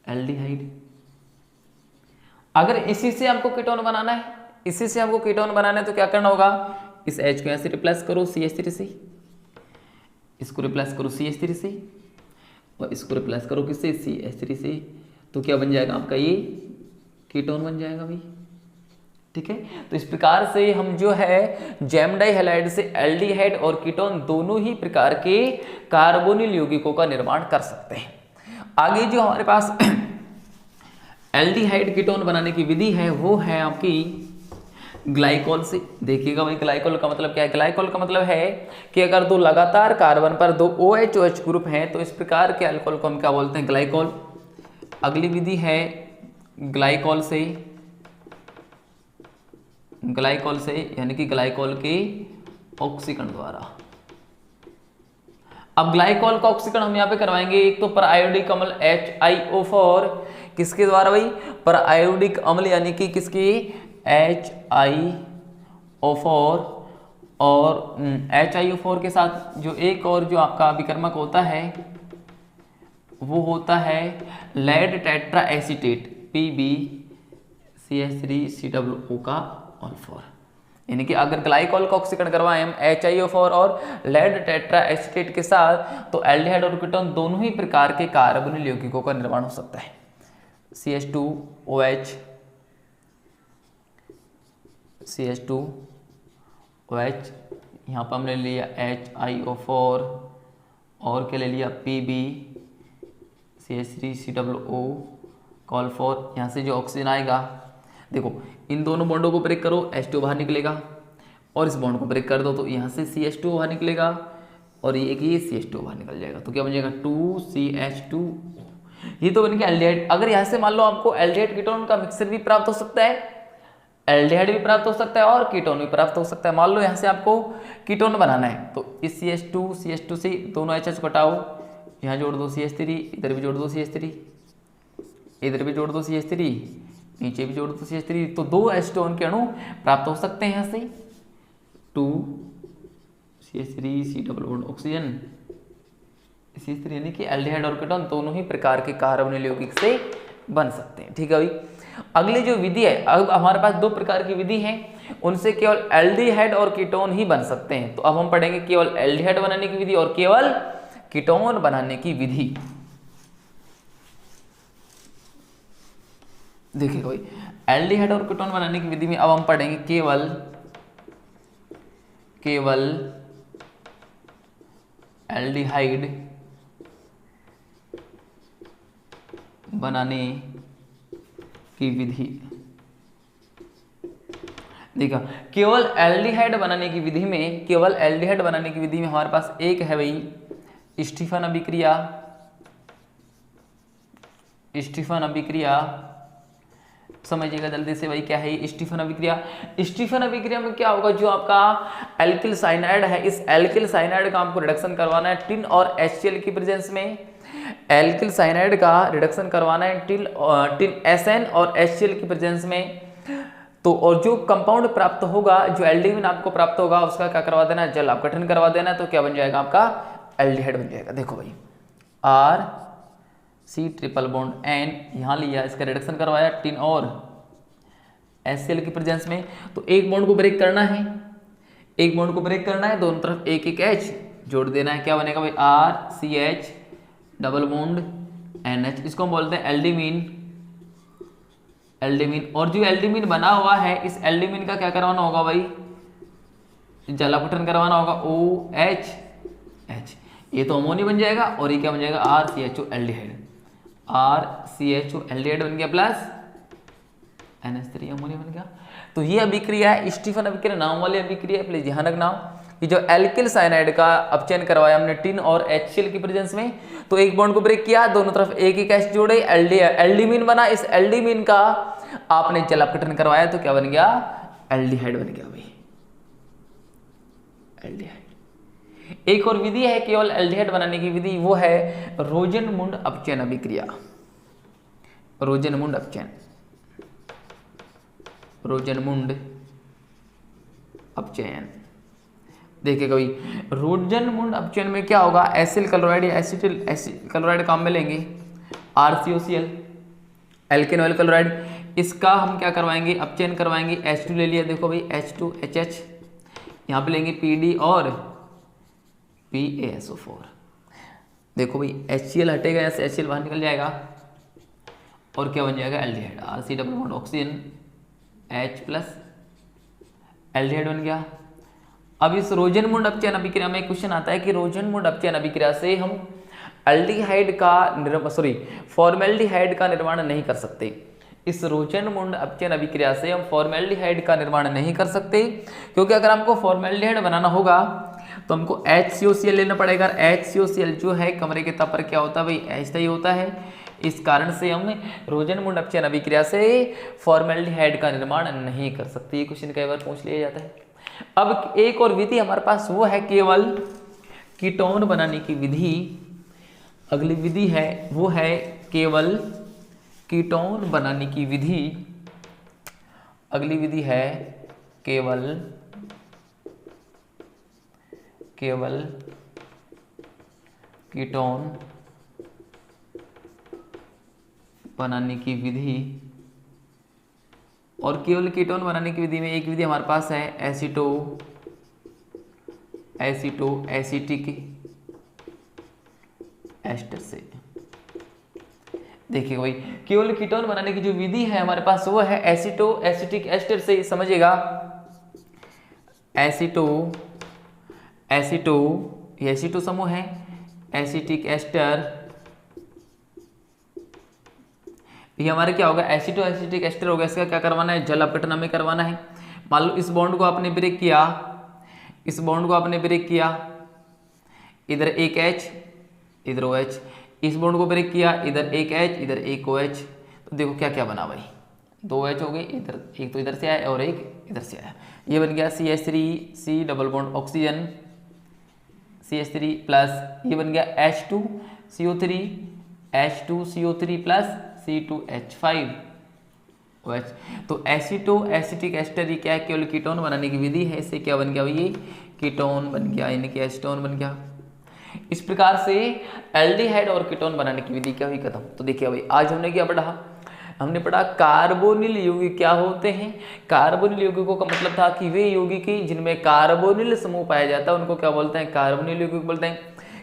एल्डिहाइड। अगर इसी से हमको कीटोन बनाना है, तो क्या करना होगा, इस H को यहाँ से रिप्लेस करो CH3 से, इसको रिप्लेस करो CH3 से और इसको रिप्लेस करो किससे, CH3 से, तो क्या बन जाएगा आपका, ये कीटोन बन जाएगा भाई। ठीक है, तो इस प्रकार से हम जो है जैम डाई हैलाइड से एल्डिहाइड और कीटोन दोनों ही प्रकार के कार्बोनिल यौगिकों का निर्माण कर सकते हैं। आगे जो हमारे पास एल्डिहाइड कीटोन बनाने की विधि है वो है आपकी ग्लाइकोल से। देखिएगा भाई ग्लाइकोल का मतलब क्या है, ग्लाइकोल का मतलब है कि अगर दो लगातार कार्बन पर दो OH ग्रुप हैं तो इस प्रकार के अल्कोहल को हम क्या बोलते हैं, ग्लाइकोल। अगली विधि है ग्लाइकोल से यानी कि ग्लाइकोल के ऑक्सीकरण द्वारा। अब ग्लाइकोल का ऑक्सीकरण हम यहाँ पे करवाएंगे एक तो पर आयोडिक अम्ल HiO4, किसके द्वारा भाई, पर आयोडिक अम्ल यानी कि किसकी, HiO4 और HiO4 के साथ जो एक और जो आपका विकर्मक होता है वो होता है लेड टेट्रा एसीटेट PbCH3COO का ऑल4। यानी कि अगर ग्लाइकोल का ऑक्सीकरण करवाएं हम HiO4 और लेड टेट्रा एसीटेट के साथ तो एल्डिहाइड और कीटोन दोनों ही प्रकार के कार्बोनिल यौगिकों का निर्माण हो सकता है। CH2OH यहाँ पर हमने लिया HiO4 और क्या ले लिया PbCH3COO कॉल4। यहाँ से जो ऑक्सीजन आएगा देखो इन दोनों बॉन्डों को ब्रेक करो, H2 बाहर निकलेगा और इस बॉन्ड को ब्रेक कर दो तो यहाँ से CH2 बाहर निकलेगा और ये CH2 बाहर निकल जाएगा। तो क्या बन जाएगा 2CH2। ये तो बन गया एल्डिहाइड। अगर यहाँ से मान लो आपको एल्डिहाइड कीटोन का मिक्सचर भी प्राप्त हो सकता है, एल्डिहाइड भी प्राप्त हो सकता है और कीटोन भी प्राप्त हो सकता है। मान लो यहाँ से आपको कीटोन बनाना है तो इस CH2 से दोनों HH को हटाओ, यहाँ जोड़ दो CH3, इधर भी जोड़ दो CH3, इधर भी जोड़ दो CH3, नीचे भी जोड़ दो CH3, तो 2 एस्टोन के अणु प्राप्त हो सकते हैं यहाँ से। 2CH3 C double bond oxygen CH3, यानी कि एल्डिहाइड और कीटोन दोनों ही प्रकार के कार्बोनिल यौगिक से बन सकते हैं। ठीक है भाई। अगली जो विधि है, अब हमारे पास 2 प्रकार की विधि है, उनसे केवल एल्डिहाइड और कीटोन ही बन सकते हैं। तो अब हम पढ़ेंगे केवल एल्डिहाइड बनाने की विधि और केवल कीटोन बनाने की विधि। देखिए भाई, एल्डिहाइड और कीटोन बनाने की विधि में अब हम पढ़ेंगे केवल एल्डिहाइड बनाने की विधि। देखा, केवल एल्डिहाइड बनाने की विधि में, केवल एल्डिहाइड बनाने की विधि में हमारे पास एक है भाई स्टीफन अभिक्रिया। स्टीफन अभिक्रिया समझिएगा जल्दी से भाई, क्या है स्टीफन अभिक्रिया। स्टीफन अभिक्रिया में क्या होगा, जो आपका एल्किल साइनाइड है, इस एल्किल साइनाइड का आपको रिडक्शन करवाना है टिन और HCl की प्रेजेंस में। एल्किल साइनाइड का रिडक्शन करवाना है टिन SN और HCl की प्रेजेंस में। तो और जो कंपाउंड प्राप्त होगा, जो एल्डिहाइड आपको प्राप्त होगा, उसका क्या करवा देना है, जल अपघटन करवा देना है। तो क्या बन जाएगा आपका एल्डिहाइड बन जाएगा। देखो भाई RC ट्रिपल बॉन्ड N यहाँ लिया, इसका रिडक्शन करवाया टिन और HCl की प्रेजेंस में। तो एक बॉन्ड को ब्रेक करना है, एक बॉन्ड को ब्रेक करना है, दोनों तरफ एक एक H जोड़ देना है। क्या बनेगा भाई RCH डबल बॉन्ड NH, इसको हम बोलते हैं एल्डिमीन। और जो एल्डिमीन बना हुआ है, इस एल्डिमीन का क्या करवाना होगा भाई, जल अपघटन करवाना होगा OH। ये तो अमोनिया बन जाएगा और ये क्या बन जाएगा RCHO एल्डिहाइड। RCHO एल्डिहाइड बन गया प्लस NH3 अमोनिया बन गया। तो ये अभिक्रिया है स्टीफन अभिक्रिया, नाम वाली अभिक्रिया है, प्लीज ध्यान रखना कि जो एल्किल साइनाइड का अपचयन करवाया हमने टिन और HCl की प्रेजेंस में, तो एक बॉन्ड को ब्रेक किया, दोनों तरफ एक एक H जोड़े, एल्डिमीन बना। इस एल्डिमीन का आपने जल अपघटन करवाया तो क्या बन गया एल्डिहाइड बन गया भाई, एल्डिहाइड। एक और विधि है केवल एल्डिहाइड बनाने की विधि, वो है रोजेनमुंड अपचयन अभिक्रिया। रोजेनमुंड अपचयन देखिएगा भाई, रोजेनमुंड अपचयन में क्या होगा, एसिल क्लोराइड या एसिटिल क्लोराइड काम में लेंगे, RCOCl एल्केन ऑयल क्लोराइड, इसका हम क्या करवाएंगे अपचयन करवाएंगे। H2 ले लिया, देखो भाई H2HH, यहाँ पे लेंगे PD और PaSO4। देखो भाई HCl हटेगा, यहाँ से HCl बाहर निकल जाएगा और क्या बन जाएगा aldehyde, RC double bond oxygen H plus aldehyde बन गया। अब इस रोजेनमुंड अपचयन अभिक्रिया में क्वेश्चन आता है कि रोजेनमुंड अपचयन अभिक्रिया से हम एल्डिहाइड का फॉर्मेल्डिहाइड का निर्माण नहीं कर सकते। इस रोजेनमुंड अपचयन अभिक्रिया से हम फॉर्मेल्डिहाइड का निर्माण नहीं कर सकते, क्योंकि अगर हमको फॉर्मेल्डिहाइड बनाना होगा तो हमको HCOCl लेना पड़ेगा। HCOCl जो है कमरे के ताप पर क्या होता है भाई, H ही होता है। इस कारण से हम रोजेनमुंड अपचयन अभिक्रिया से फॉर्मेल्डिहाइड का निर्माण नहीं कर सकते। ये क्वेश्चन कई बार पूछ लिया जाता है। अब एक और विधि हमारे पास, वो है केवल कीटोन बनाने की विधि। अगली विधि है वो है केवल कीटोन बनाने की विधि। अगली विधि है केवल कीटोन बनाने की विधि। और केवल कीटोन बनाने की विधि में एक विधि हमारे पास है एसिटिक एस्टर से। देखिए भाई, केवल कीटोन बनाने की जो विधि है हमारे पास वो है एसिटिक एस्टर से। समझिएगा, एसिटो समूह है, एसिटिक एस्टर, ये हमारे क्या होगा एसिटिक एस्टर होगा। इसका क्या करवाना है, जल अपघटन हमें करवाना है। मान लो इस बॉन्ड को आपने ब्रेक किया, इस बॉन्ड को आपने ब्रेक किया, इधर एक H इधर OH, इस बॉन्ड को ब्रेक किया, इधर एक H इधर एक OH, तो देखो क्या क्या बना भाई, 2 H हो गए, इधर एक तो इधर से आया और एक इधर से आया, ये बन गया CH3 C double bond oxygen CH3 plus ये बन गया H2CO3 H2CO3 plus C2H5 OH। तो एसीटो एसिटिक एस्टर ये क्या है, केवल कीटोन बनाने की विधि है, इससे क्या बन गया ये कीटोन बन गया, यानी कि एसीटोन बन गया। इस प्रकार से एल्डिहाइड और कीटोन बनाने की विधि क्या हुई खत्म। तो देखिए भाई आज हमने क्या पढ़ा, हमने पढ़ा कार्बोनिल यौगिक क्या होते हैं। कार्बोनिल यौगिकों का मतलब था कि वे यौगिक जिनमें कार्बोनिल समूह पाया जाता है उनको क्या बोलते हैं, कार्बोनिल यौगिक बोलते हैं।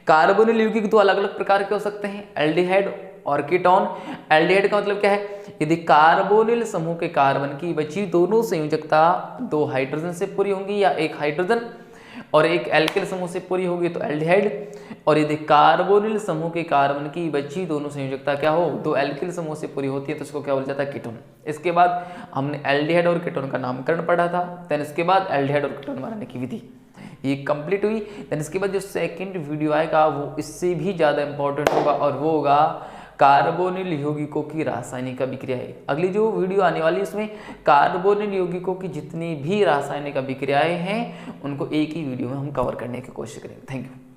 कार्बोनिल यौगिक दो अलग अलग प्रकार के हो सकते हैं, एल्डिहाइड और कीटोन। एल्डिहाइड का मतलब क्या है, यदि कार्बोनिल समूह के कार्बन की बची दोनों संयोजकता 2 हाइड्रोजन से पूरी होंगी या एक हाइड्रोजन और एक एल्किल समूह से पूरी होगी तो एल्डिहाइड, और यदि कार्बोनिल समूह के कार्बन की बची दोनों संयोजकता क्या हो, 2 एल्किल समूह से पूरी होती है तो उसको क्या बोला जाता है, कीटोन। इसके बाद हमने एल्डिहाइड और कीटोन का नामकरण पढ़ा था, देन इसके बाद एल्डिहाइड और कीटोन बनाने की विधि ये कंप्लीट हुई। देन इसके बाद जो सेकंड वीडियो आएगा वो इससे भी ज़्यादा इंपॉर्टेंट होगा और वो होगा कार्बोनिल यौगिकों की रासायनिक अभिक्रियाएं। अगली जो वीडियो आने वाली है उसमें कार्बोनिल यौगिकों की जितनी भी रासायनिक अभिक्रियाएं हैं उनको एक ही वीडियो में हम कवर करने की कोशिश करेंगे। Thank you.